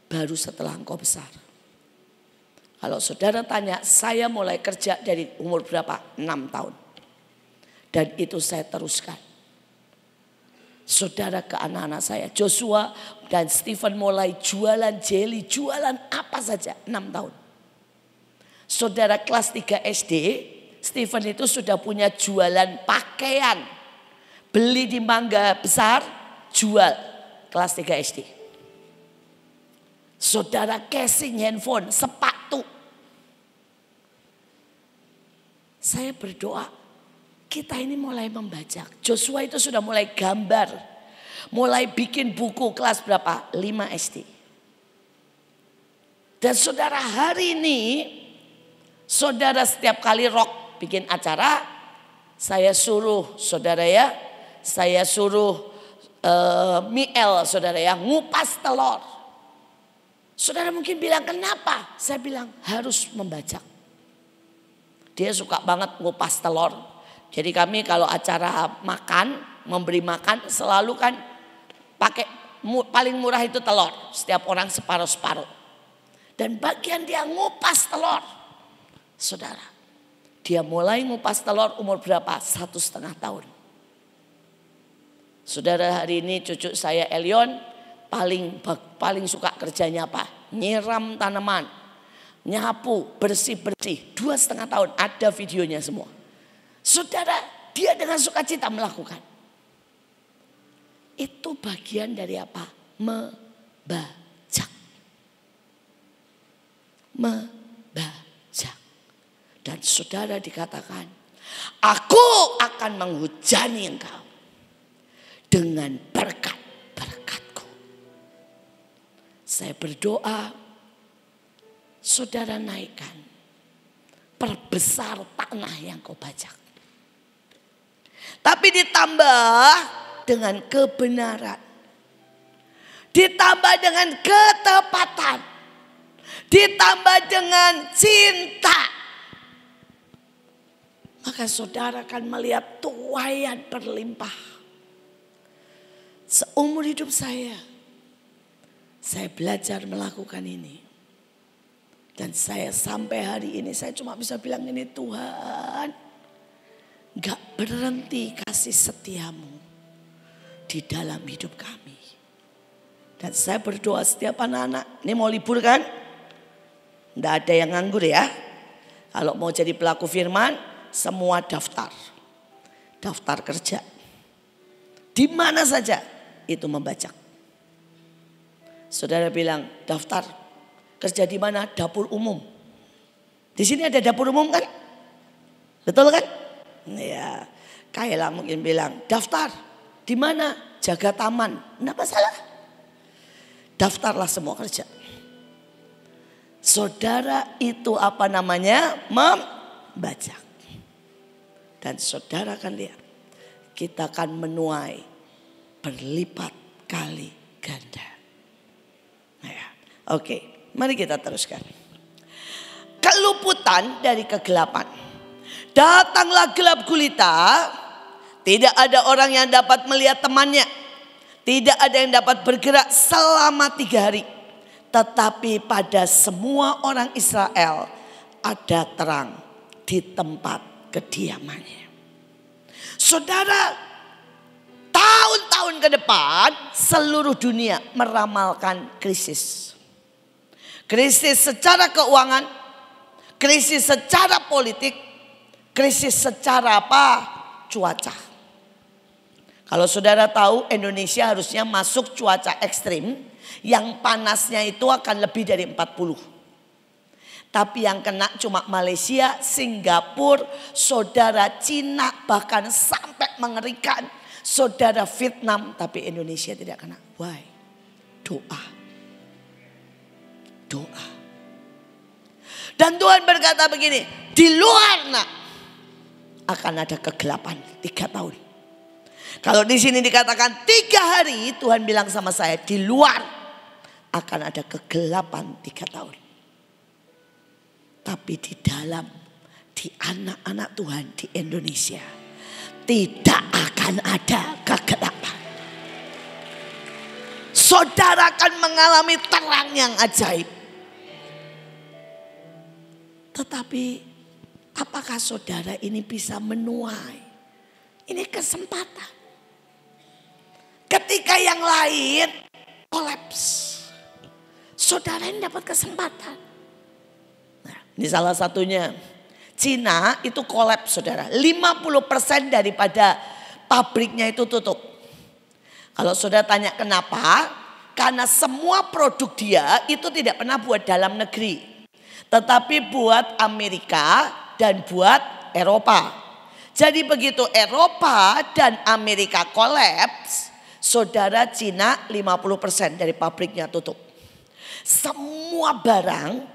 baru setelah engkau besar. Kalau saudara tanya, saya mulai kerja dari umur berapa? 6 tahun. Dan itu saya teruskan. Saudara, ke anak-anak saya, Joshua dan Stephen mulai jualan jelly, jualan apa saja 6 tahun. Saudara, kelas 3 SD, Stephen itu sudah punya jualan pakaian. Beli di Mangga Besar, jual. kelas 3 SD. Saudara casing handphone, sepatu. Saya berdoa, kita ini mulai membajak. Joshua itu sudah mulai gambar, mulai bikin buku kelas berapa? 5 SD. Dan saudara hari ini, saudara setiap kali rock bikin acara, saya suruh saudara ya, saya suruh Miel saudara ya, ngupas telur. Saudara mungkin bilang kenapa? Saya bilang harus membajak. Dia suka banget ngupas telur. Jadi kami kalau acara makan, memberi makan selalu kan pakai paling murah itu telur. Setiap orang separuh-separuh. Dan bagian dia ngupas telur. Saudara, dia mulai ngupas telur umur berapa? 1,5 tahun. Saudara hari ini cucu saya Elion paling suka kerjanya apa? Nyiram tanaman, nyapu, bersih-bersih. 2,5 tahun ada videonya semua. Saudara, dia dengan sukacita melakukan. Itu bagian dari apa? Membajak. Membajak. Dan saudara dikatakan, aku akan menghujani engkau dengan berkat-berkatku. Saya berdoa, saudara naikkan, perbesar tanah yang kau bajak. Tapi ditambah dengan kebenaran, ditambah dengan ketepatan, ditambah dengan cinta. Maka saudara akan melihat tuaian berlimpah. Seumur hidup saya belajar melakukan ini. Dan saya sampai hari ini saya cuma bisa bilang ini, Tuhan, gak berhenti kasih setiamu di dalam hidup kami. Dan saya berdoa setiap anak-anak, ini mau libur kan? Gak ada yang nganggur ya. Kalau mau jadi pelaku firman, semua daftar. Daftar kerja. Di mana saja. Itu membajak. Saudara bilang daftar kerja di mana? Dapur umum. Di sini ada dapur umum kan? Betul kan? Ya, Kayla mungkin bilang daftar di mana? Jaga taman. Enggak masalah. Daftarlah semua kerja. Saudara itu apa namanya? Membajak. Dan saudara akan lihat kita akan menuai berlipat kali ganda. Nah ya. Oke, mari kita teruskan. Keluputan dari kegelapan. Datanglah gelap gulita, tidak ada orang yang dapat melihat temannya. Tidak ada yang dapat bergerak selama 3 hari. Tetapi pada semua orang Israel ada terang di tempat kediamannya. Saudara, tahun-tahun ke depan seluruh dunia meramalkan krisis. Krisis secara keuangan, krisis secara politik, krisis secara apa? Cuaca. Kalau saudara tahu Indonesia harusnya masuk cuaca ekstrim yang panasnya itu akan lebih dari 40. Tapi yang kena cuma Malaysia, Singapura, saudara Cina, bahkan sampai mengerikan. Saudara Vietnam, tapi Indonesia tidak kena. Why? Doa. Doa. Dan Tuhan berkata begini, di luar nak akan ada kegelapan 3 tahun. Kalau di sini dikatakan 3 hari, Tuhan bilang sama saya, di luar akan ada kegelapan 3 tahun. Tapi di dalam, di anak-anak Tuhan di Indonesia, tidak akan ada kegelapan. Saudara akan mengalami terang yang ajaib. Tetapi apakah saudara ini bisa menuai? Ini kesempatan. Ketika yang lain kolaps, saudara ini dapat kesempatan. Nah, ini salah satunya. Cina itu kolaps saudara. 50% daripada pabriknya itu tutup. Kalau saudara tanya kenapa? Karena semua produk dia itu tidak pernah buat dalam negeri. Tetapi buat Amerika dan buat Eropa. Jadi begitu Eropa dan Amerika kolaps, saudara, Cina 50% dari pabriknya tutup. Semua barang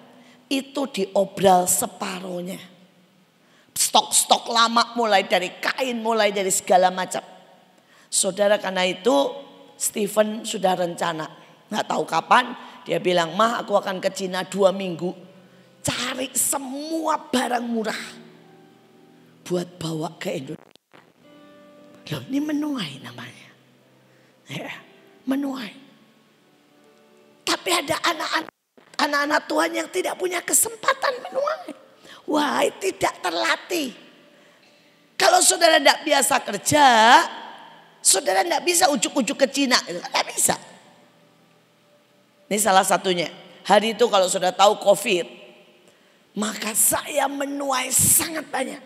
itu diobral separuhnya. Stok-stok lama mulai dari kain, mulai dari segala macam. Saudara, karena itu Stephen sudah rencana. Gak tahu kapan dia bilang, "Mah, aku akan ke Cina 2 minggu. Cari semua barang murah buat bawa ke Indonesia." Loh, ini menuai namanya. Ya, menuai. Tapi ada anak-anak Tuhan yang tidak punya kesempatan menuai. Wah, tidak terlatih. Kalau saudara tidak biasa kerja, saudara tidak bisa ujuk-ujuk ke Cina. Tidak bisa. Ini salah satunya. Hari itu kalau saudara tahu COVID, maka saya menuai sangat banyak.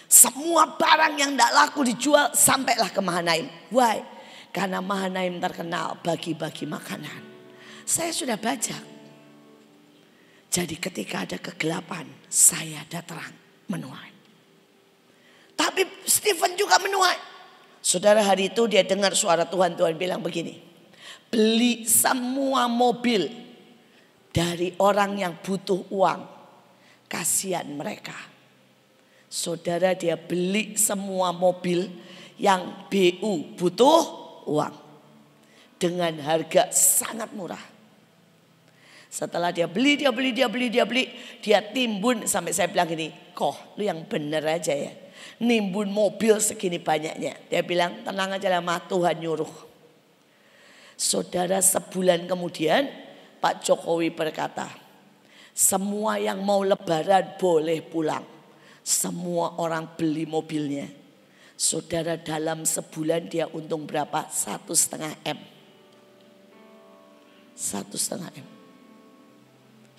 Semua barang yang tidak laku dijual sampailah ke Mahanaim. Why? Karena Mahanaim terkenal bagi-bagi makanan. Saya sudah bajak. Jadi ketika ada kegelapan, saya ada terang menuai. Tapi Stephen juga menuai. Saudara, hari itu dia dengar suara Tuhan bilang begini. Beli semua mobil dari orang yang butuh uang. Kasihan mereka. Saudara, dia beli semua mobil yang BU butuh uang. Dengan harga sangat murah. Setelah dia beli, dia timbun sampai saya bilang gini, "Kok lu yang bener aja ya. Nimbun mobil segini banyaknya." Dia bilang, "Tenang aja lah, Mah, Tuhan nyuruh." Saudara, sebulan kemudian Pak Jokowi berkata, "Semua yang mau lebaran boleh pulang." Semua orang beli mobilnya. Saudara, dalam sebulan dia untung berapa? 1,5 M. 1,5 M.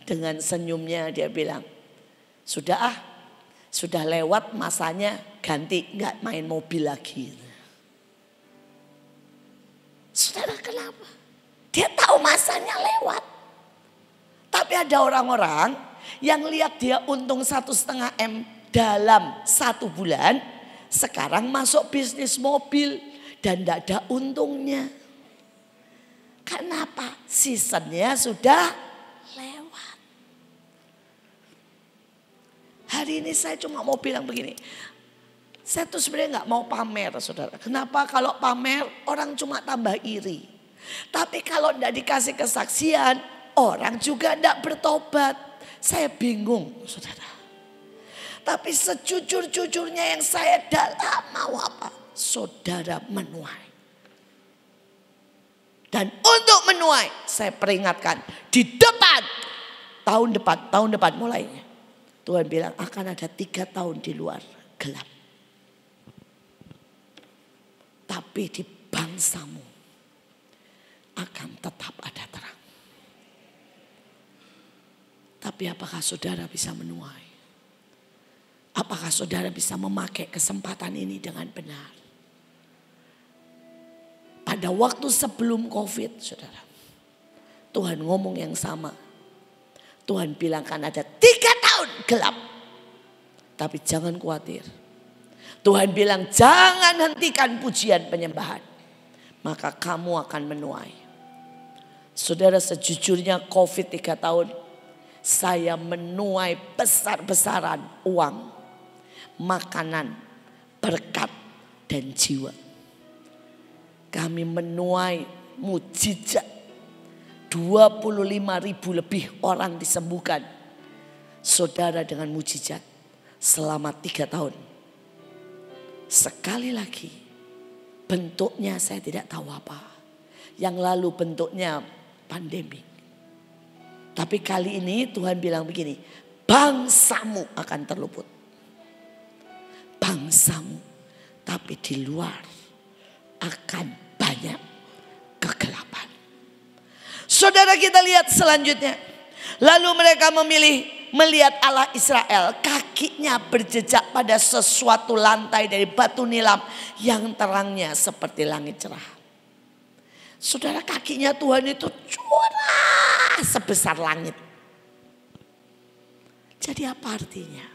Dengan senyumnya dia bilang, "Sudah sudah lewat masanya, ganti, nggak main mobil lagi." Saudara, kenapa? Dia tahu masanya lewat. Tapi ada orang-orang yang lihat dia untung 1,5 M dalam 1 bulan, sekarang masuk bisnis mobil dan tidak ada untungnya. Kenapa? Seasonnya sudah lewat. Hari ini saya cuma mau bilang begini. Saya tuh sebenarnya gak mau pamer, saudara. Kenapa? Kalau pamer orang cuma tambah iri. Tapi kalau tidak dikasih kesaksian, orang juga tidak bertobat. Saya bingung, saudara. Tapi sejujur-jujurnya yang saya dalam mau apa? Saudara menuai. Dan untuk menuai, saya peringatkan di depan, tahun depan mulainya. Tuhan bilang akan ada 3 tahun di luar gelap. Tapi di bangsamu akan tetap ada terang. Tapi apakah saudara bisa menuai? Apakah saudara bisa memakai kesempatan ini dengan benar? Pada waktu sebelum COVID, saudara, Tuhan ngomong yang sama. Tuhan bilang kan ada 3 tahun gelap. Tapi jangan khawatir. Tuhan bilang jangan hentikan pujian penyembahan. Maka kamu akan menuai. Saudara, sejujurnya COVID 3 tahun. Saya menuai besar-besaran uang, makanan, berkat dan jiwa. Kami menuai mujizat. 25.000 lebih orang disembuhkan. Saudara, dengan mujizat selama 3 tahun. Sekali lagi, bentuknya saya tidak tahu apa. Yang lalu bentuknya pandemi. Tapi kali ini Tuhan bilang begini, bangsamu akan terluput. Bangsamu, tapi di luar akan banyak kegelapan. Saudara, kita lihat selanjutnya. Lalu mereka melihat Allah Israel, kakinya berjejak pada sesuatu lantai dari batu nilam yang terangnya seperti langit cerah. Saudara, kakinya Tuhan itu curah sebesar langit. Jadi apa artinya?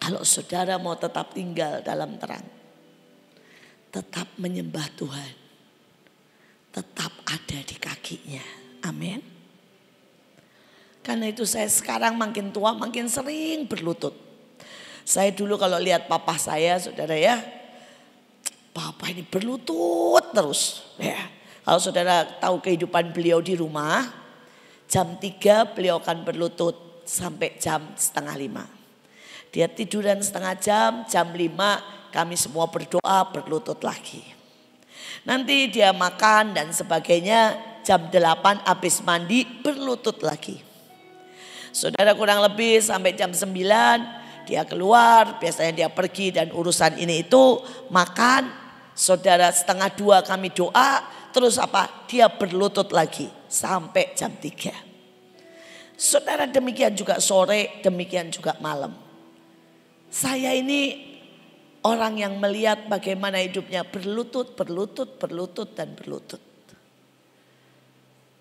Kalau saudara mau tetap tinggal dalam terang, tetap menyembah Tuhan, tetap ada di kakinya. Amin. Karena itu saya sekarang makin tua makin sering berlutut. Saya dulu kalau lihat papa saya, saudara ya, papa ini berlutut terus. Ya. Kalau saudara tahu kehidupan beliau di rumah, jam 3 beliau akan berlutut sampai jam 4:30. Dia tiduran setengah jam 5 kami semua berdoa berlutut lagi. Nanti dia makan dan sebagainya, jam 8 habis mandi berlutut lagi. Saudara, kurang lebih sampai jam 9 dia keluar, biasanya dia pergi dan urusan ini itu makan. Saudara, 1:30 kami doa, terus apa? Dia berlutut lagi sampai jam 3. Saudara, demikian juga sore, demikian juga malam. Saya ini orang yang melihat bagaimana hidupnya berlutut, dan berlutut.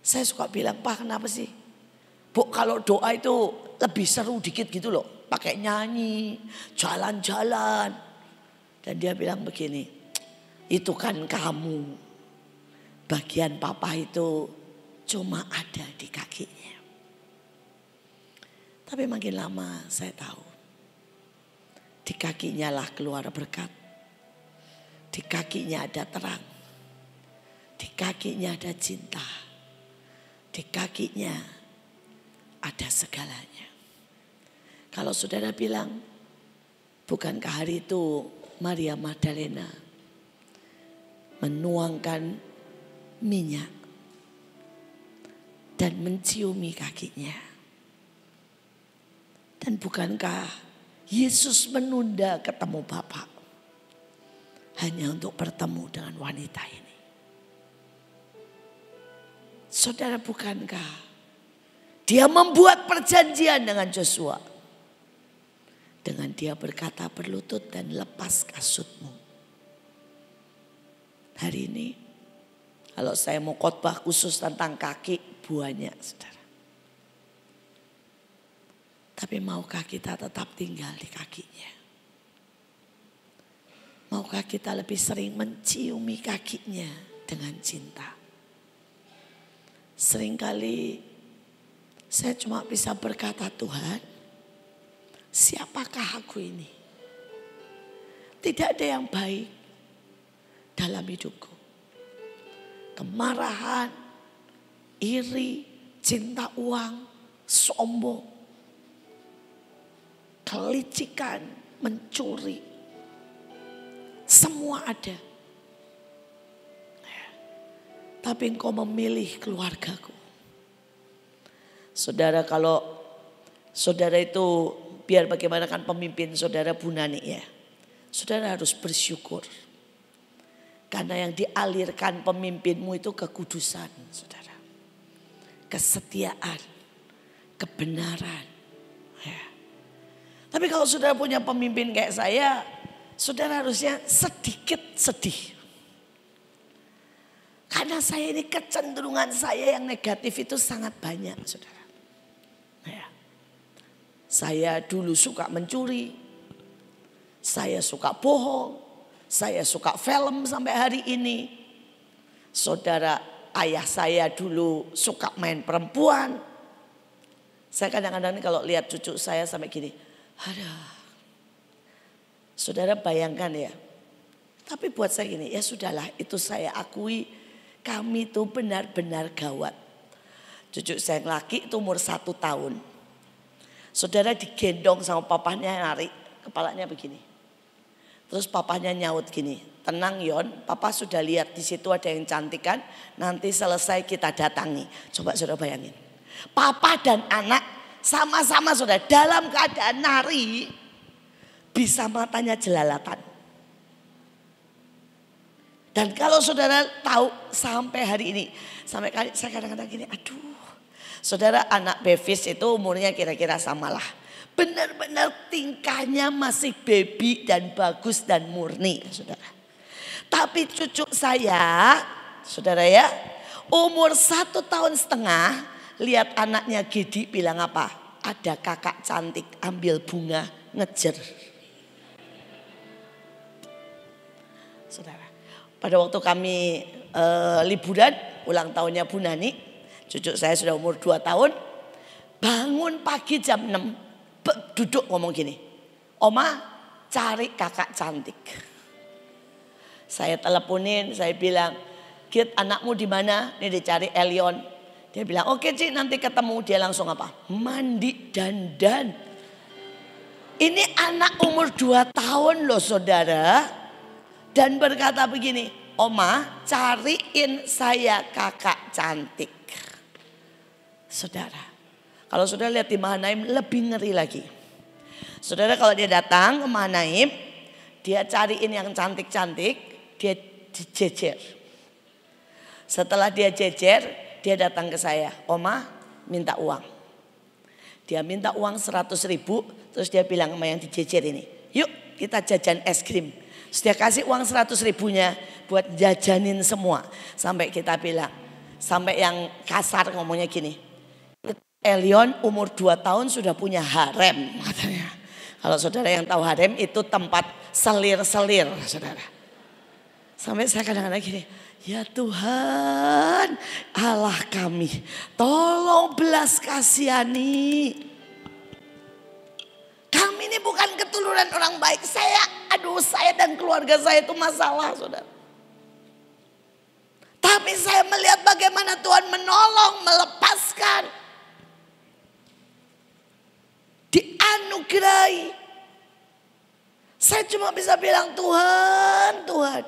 Saya suka bilang, Pak, kenapa sih? Bu, kalau doa itu lebih seru dikit gitu loh. Pakai nyanyi, jalan-jalan. Dan dia bilang begini, itu kan kamu. Bagian papa itu cuma ada di kakinya. Tapi makin lama saya tahu, di kakinya lah keluar berkat. Di kakinya ada terang. Di kakinya ada cinta. Di kakinya ada segalanya. Kalau saudara bilang, bukankah hari itu Maria Magdalena menuangkan minyak dan menciumi kakinya? Dan bukankah Yesus menunda ketemu Bapa hanya untuk bertemu dengan wanita ini? Saudara, bukankah dia membuat perjanjian dengan Joshua? Dengan dia berkata, berlutut dan lepas kasutmu. Hari ini kalau saya mau khotbah khusus tentang kaki, banyak saudara. Tapi maukah kita tetap tinggal di kakinya? Maukah kita lebih sering menciumi kakinya dengan cinta? Seringkali saya cuma bisa berkata, Tuhan, siapakah aku ini? Tidak ada yang baik dalam hidupku. Kemarahan, iri, cinta uang, sombong, kelicikan, mencuri. Semua ada. Tapi engkau memilih keluargaku. Saudara, kalau saudara itu biar bagaimana kan pemimpin saudara Bu Nani ya. Saudara harus bersyukur. Karena yang dialirkan pemimpinmu itu kekudusan saudara. Kesetiaan, kebenaran. Ya. Tapi kalau saudara punya pemimpin kayak saya, saudara harusnya sedikit sedih. Karena saya ini kecenderungan saya yang negatif itu sangat banyak saudara. Ya. Saya dulu suka mencuri. Saya suka bohong. Saya suka film sampai hari ini. Saudara, ayah saya dulu suka main perempuan. Saya kadang-kadang kalau lihat cucu saya sampai gini. Aduh. Saudara bayangkan ya. Tapi buat saya gini, ya sudahlah, itu saya akui kami itu benar-benar gawat. Cucu saya yang laki itu umur 1 tahun. Saudara digendong sama papanya, narik kepalanya begini. Terus papanya nyaut gini, tenang Yon, papa sudah lihat di situ ada yang cantik kan, nanti selesai kita datangi. Coba saudara bayangin. Papa dan anak sama-sama saudara dalam keadaan nari, bisa matanya jelalatan. Dan kalau saudara tahu sampai hari ini, sampai saya kadang-kadang gini, aduh. Saudara, anak Bevis itu umurnya kira-kira samalah. Benar-benar tingkahnya masih baby dan bagus dan murni saudara. Tapi cucu saya saudara ya. Umur 1,5 tahun, lihat anaknya Gedi bilang apa? Ada kakak cantik, ambil bunga, ngejer. Saudara, pada waktu kami liburan, ulang tahunnya Bu Nani, cucu saya sudah umur 2 tahun, bangun pagi jam 6, duduk ngomong gini, Oma cari kakak cantik. Saya teleponin, saya bilang, Git, anakmu di mana? Ini dicari Elion. Dia bilang, oke Cik, nanti ketemu. Dia langsung apa? Mandi dandan. Ini anak umur 2 tahun loh saudara. Dan berkata begini, Oma cariin saya kakak cantik. Saudara, kalau saudara lihat di Mahanaim lebih ngeri lagi. Saudara kalau dia datang ke Mahanaim, dia cariin yang cantik-cantik, dia jejer. Setelah dia jejer, dia datang ke saya, Oma minta uang. Dia minta uang 100.000, terus dia bilang sama yang dijejer ini, yuk kita jajan es krim. Terus dia kasih uang 100.000-nya buat jajanin semua. Sampai kita bilang, sampai yang kasar ngomongnya gini, Elion umur 2 tahun sudah punya harem katanya. Kalau saudara yang tahu harem itu tempat selir-selir saudara. Sampai saya kadang-kadang gini, ya Tuhan Allah kami, tolong belas kasihani. Kami ini bukan keturunan orang baik. Saya dan keluarga saya itu masalah saudara. Tapi saya melihat bagaimana Tuhan menolong, melepaskan. Dianugerahi. Saya cuma bisa bilang Tuhan, Tuhan.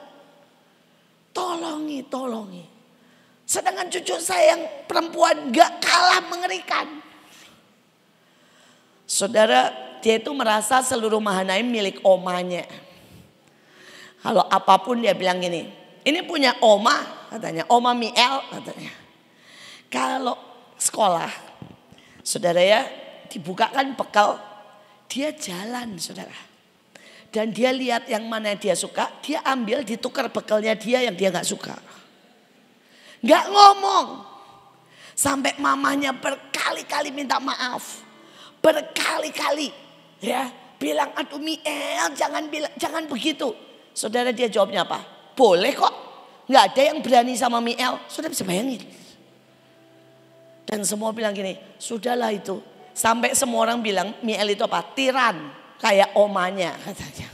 Tolongi. Sedangkan cucu saya yang perempuan gak kalah mengerikan. Saudara, dia itu merasa seluruh Mahanaim milik omanya. Kalau apapun dia bilang gini, ini punya oma katanya, Oma Miel katanya. Kalau sekolah, saudara ya, dibukakan bekal, dia jalan saudara. Dan dia lihat yang mana dia suka, dia ambil, ditukar bekalnya dia yang dia gak suka. Gak ngomong. Sampai mamanya berkali-kali minta maaf. Berkali-kali. Ya, bilang aduh Miel jangan begitu. Saudara dia jawabnya apa? Boleh kok. Gak ada yang berani sama Miel. Saudara bisa bayangin. Dan semua bilang gini, sudahlah itu. Sampai semua orang bilang Miel itu apa? Tiran. Kayak omanya katanya.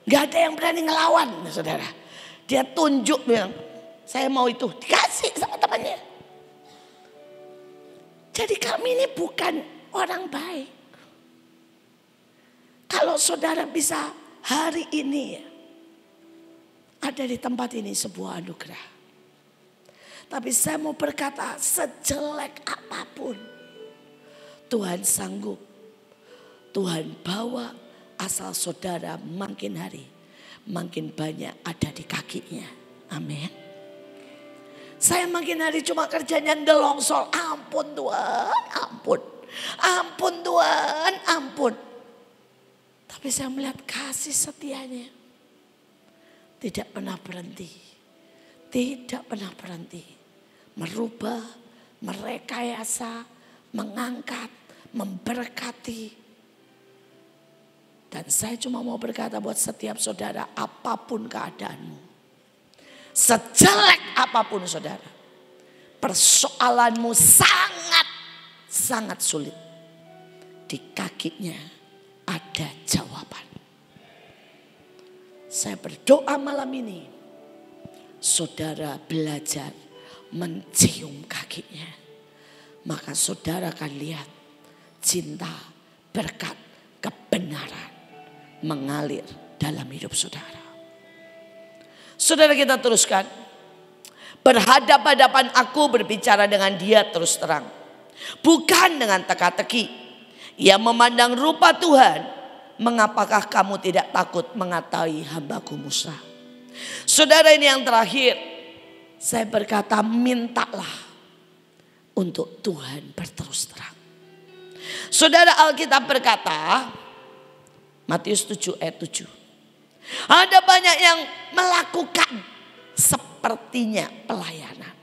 Gak ada yang berani ngelawan saudara. Dia tunjuk bilang, saya mau itu. Dikasih sama temannya. Jadi kami ini bukan orang baik. Kalau saudara bisa hari ini ada di tempat ini sebuah anugerah. Tapi saya mau berkata sejelek apapun Tuhan sanggup. Tuhan bawa asal saudara makin hari makin banyak ada di kakinya. Amin. Saya makin hari cuma kerjanya ngelongsor. Ampun Tuhan, ampun. Ampun Tuhan, ampun. Tapi saya melihat kasih setianya. Tidak pernah berhenti. Tidak pernah berhenti. Merubah, merekayasa, mengangkat, memberkati. Dan saya cuma mau berkata buat setiap saudara, apapun keadaanmu. Sejelek apapun saudara. Persoalanmu sangat sulit. Di kakinya ada jawaban. Saya berdoa malam ini. Saudara belajar mencium kakinya. Maka saudara akan lihat cinta, berkat, kebenaran mengalir dalam hidup saudara. Saudara kita teruskan. Berhadap-hadapan aku berbicara dengan dia terus terang. Bukan dengan teka-teki. Ia memandang rupa Tuhan. Mengapakah kamu tidak takut mengetahui hambaku Musa? Saudara ini yang terakhir. Saya berkata mintalah untuk Tuhan berterus terang. Saudara Alkitab berkata, Matius 7 ayat 7. Ada banyak yang melakukan sepertinya pelayanan.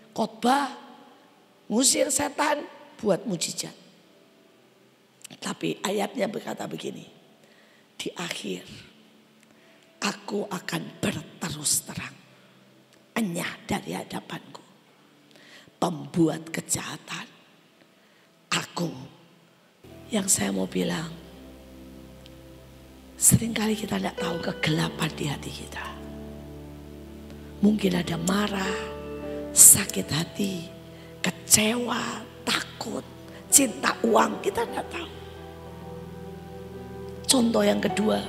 Khotbah, ngusir setan, buat mujizat. Tapi ayatnya berkata begini, di akhir aku akan berterus terang, enyah dari hadapanku, pembuat kejahatan. Aku, yang saya mau bilang, seringkali kita tidak tahu kegelapan di hati kita. Mungkin ada marah, sakit hati, kecewa, takut, cinta uang, kita tidak tahu. Contoh yang kedua,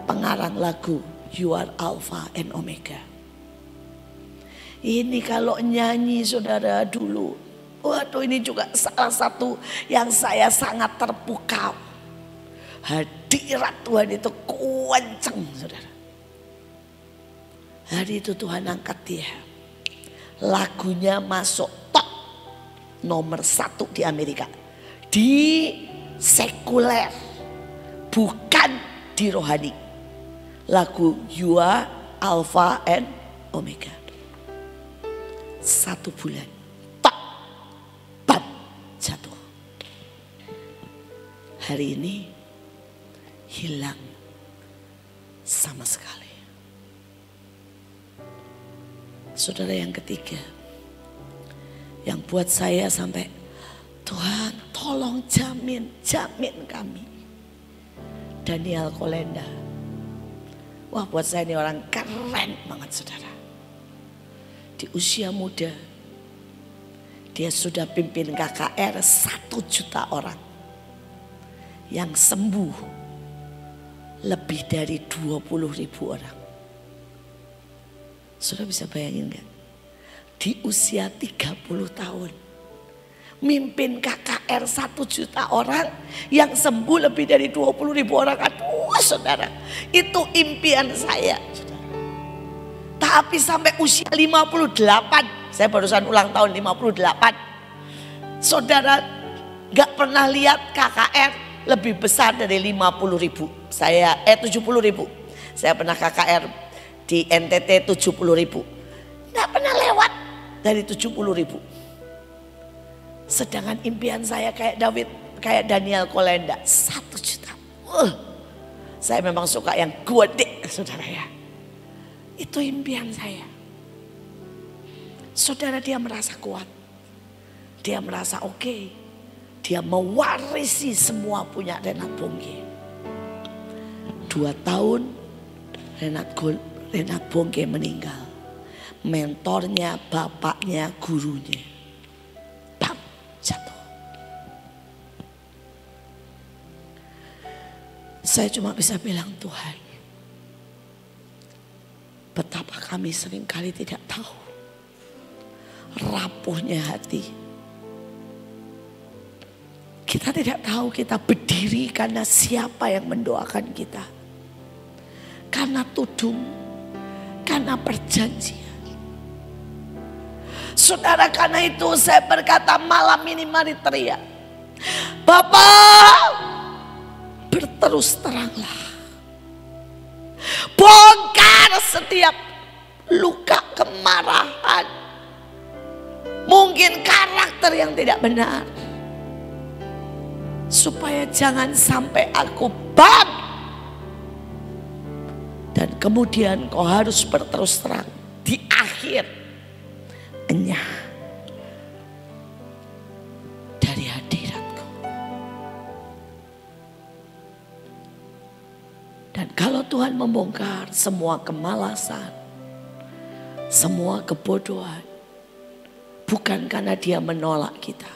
pengarang lagu You Are Alpha and Omega. Ini kalau nyanyi saudara dulu, waduh ini juga salah satu yang saya sangat terpukau. Hadirat Tuhan itu kenceng saudara. Hari itu Tuhan angkat dia. Lagunya masuk top nomor 1 di Amerika. Di sekuler, bukan di rohani. Lagu You Are Alpha and Omega. 1 bulan. Tak. Bam. Jatuh. Hari ini hilang sama sekali. Saudara, yang ketiga, yang buat saya sampai Tuhan tolong jamin kami. Daniel Kolenda. Wah, buat saya ini orang keren banget saudara. Di usia muda dia sudah pimpin KKR 1 juta orang. Yang sembuh lebih dari 20.000 orang. Sudah bisa bayangin gak? Di usia 30 tahun. Mimpin KKR 1 juta orang. Yang sembuh lebih dari 20.000 orang. Aduh saudara. Itu impian saya. Saudara. Tapi sampai usia 58. Saya barusan ulang tahun 58. Saudara gak pernah lihat KKR lebih besar dari 50.000. 70.000. Saya pernah KKR di NTT 70.000. Nggak pernah lewat dari 70.000. Sedangkan impian saya kayak Daniel Kolenda 1 juta. Saya memang suka yang gede saudara ya. Itu impian saya. Saudara, dia merasa kuat. Dia merasa oke. Dia mewarisi semua punya Renat Bongke. 2 tahun Renat Bongke meninggal. Mentornya, bapaknya, gurunya. Bam, jatuh. Saya cuma bisa bilang Tuhan, betapa kami seringkali tidak tahu rapuhnya hati. Kita tidak tahu kita berdiri karena siapa yang mendoakan kita. Karena tudung, karena perjanjian. Saudara, karena itu saya berkata malam ini mari teriak. Bapak, berterus teranglah. Bongkar setiap luka kemarahan. Mungkin karakter yang tidak benar. Supaya jangan sampai aku bab. Dan kemudian kau harus berterus terang di akhir enyah dari hadiratku. Dan kalau Tuhan membongkar semua kemalasan, semua kebodohan, bukan karena dia menolak kita,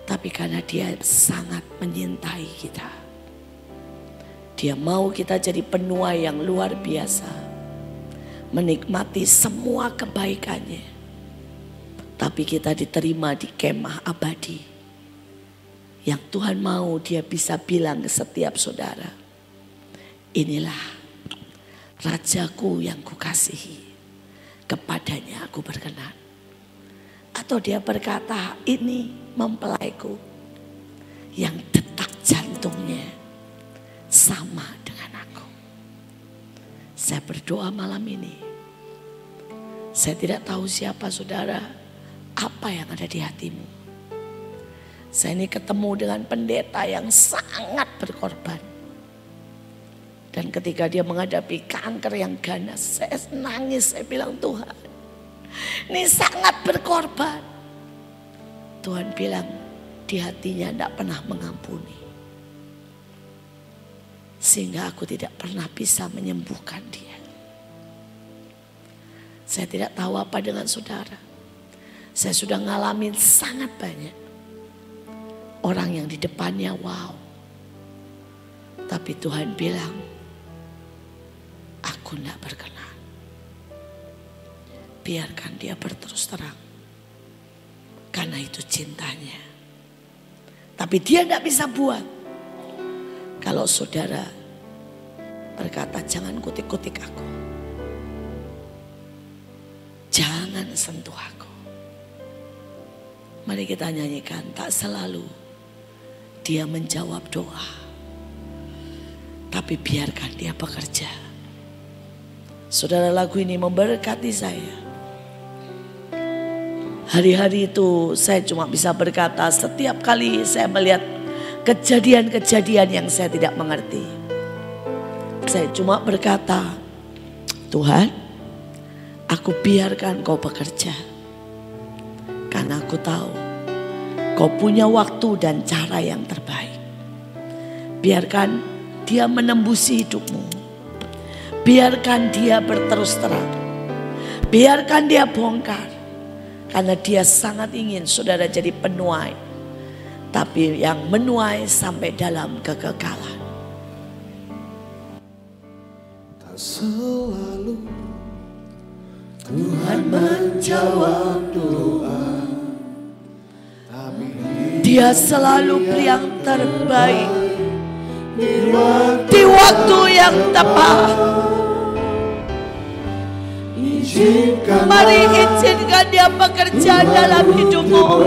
tapi karena dia sangat menyintai kita. Dia mau kita jadi penuai yang luar biasa. Menikmati semua kebaikannya. Tapi kita diterima di kemah abadi. Yang Tuhan mau dia bisa bilang ke setiap saudara. Inilah Rajaku yang kukasihi. Kepadanya aku berkenan. Atau dia berkata, ini mempelaiku. Yang detak jantungnya sama dengan aku. Saya berdoa malam ini, Saya tidak tahu siapa saudara, apa yang ada di hatimu. Saya ini ketemu dengan pendeta yang sangat berkorban. Dan ketika dia menghadapi kanker yang ganas, saya nangis, saya bilang Tuhan, ini sangat berkorban. Tuhan bilang di hatinya tidak pernah mengampuni. Sehingga aku tidak pernah bisa menyembuhkan dia. Saya tidak tahu apa dengan saudara. Saya sudah ngalamin sangat banyak. Orang yang di depannya wow. Tapi Tuhan bilang, aku tidak berkenan. Biarkan dia berterus terang. Karena itu cintanya. Tapi dia tidak bisa buat. Kalau saudara berkata jangan kutik-kutik aku. Jangan sentuh aku. Mari kita nyanyikan, tak selalu dia menjawab doa. Tapi biarkan dia bekerja. Saudara, lagu ini memberkati saya. Hari-hari itu saya cuma bisa berkata setiap kali saya melihat kejadian-kejadian yang saya tidak mengerti. Saya cuma berkata, Tuhan, aku biarkan kau bekerja. Karena aku tahu kau punya waktu dan cara yang terbaik. Biarkan dia menembusi hidupmu. Biarkan dia berterus terang. Biarkan dia bongkar. Karena dia sangat ingin saudara jadi penuai. Tapi yang menuai sampai dalam kekekalan. Tak selalu Tuhan menjawab doa. Dia selalu beri yang terbaik. Di waktu yang tepat. Mari izinkan dia bekerja dalam hidupmu,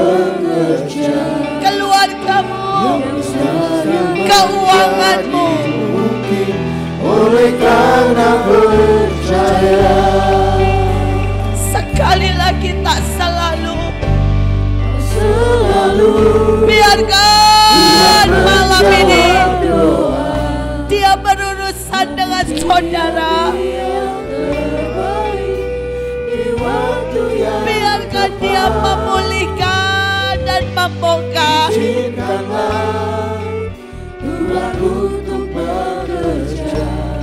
keluargamu, keuanganmu. Oleh karena percaya. Sekali lagi tak selalu. Biarkan malam ini dia berurusan dengan saudara. Biarkan dia memulihkan dan membongkar.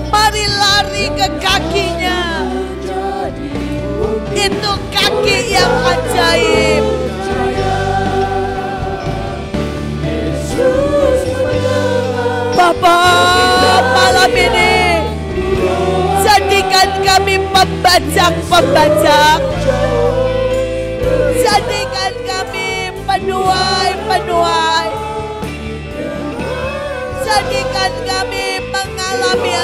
Mari lari ke kakinya. Itu kaki yang ajaib. Bapa, malam ini jadikan kami pembajak-pembajak. Jadikan kami penuai-penuai. Jadikan kami mengalami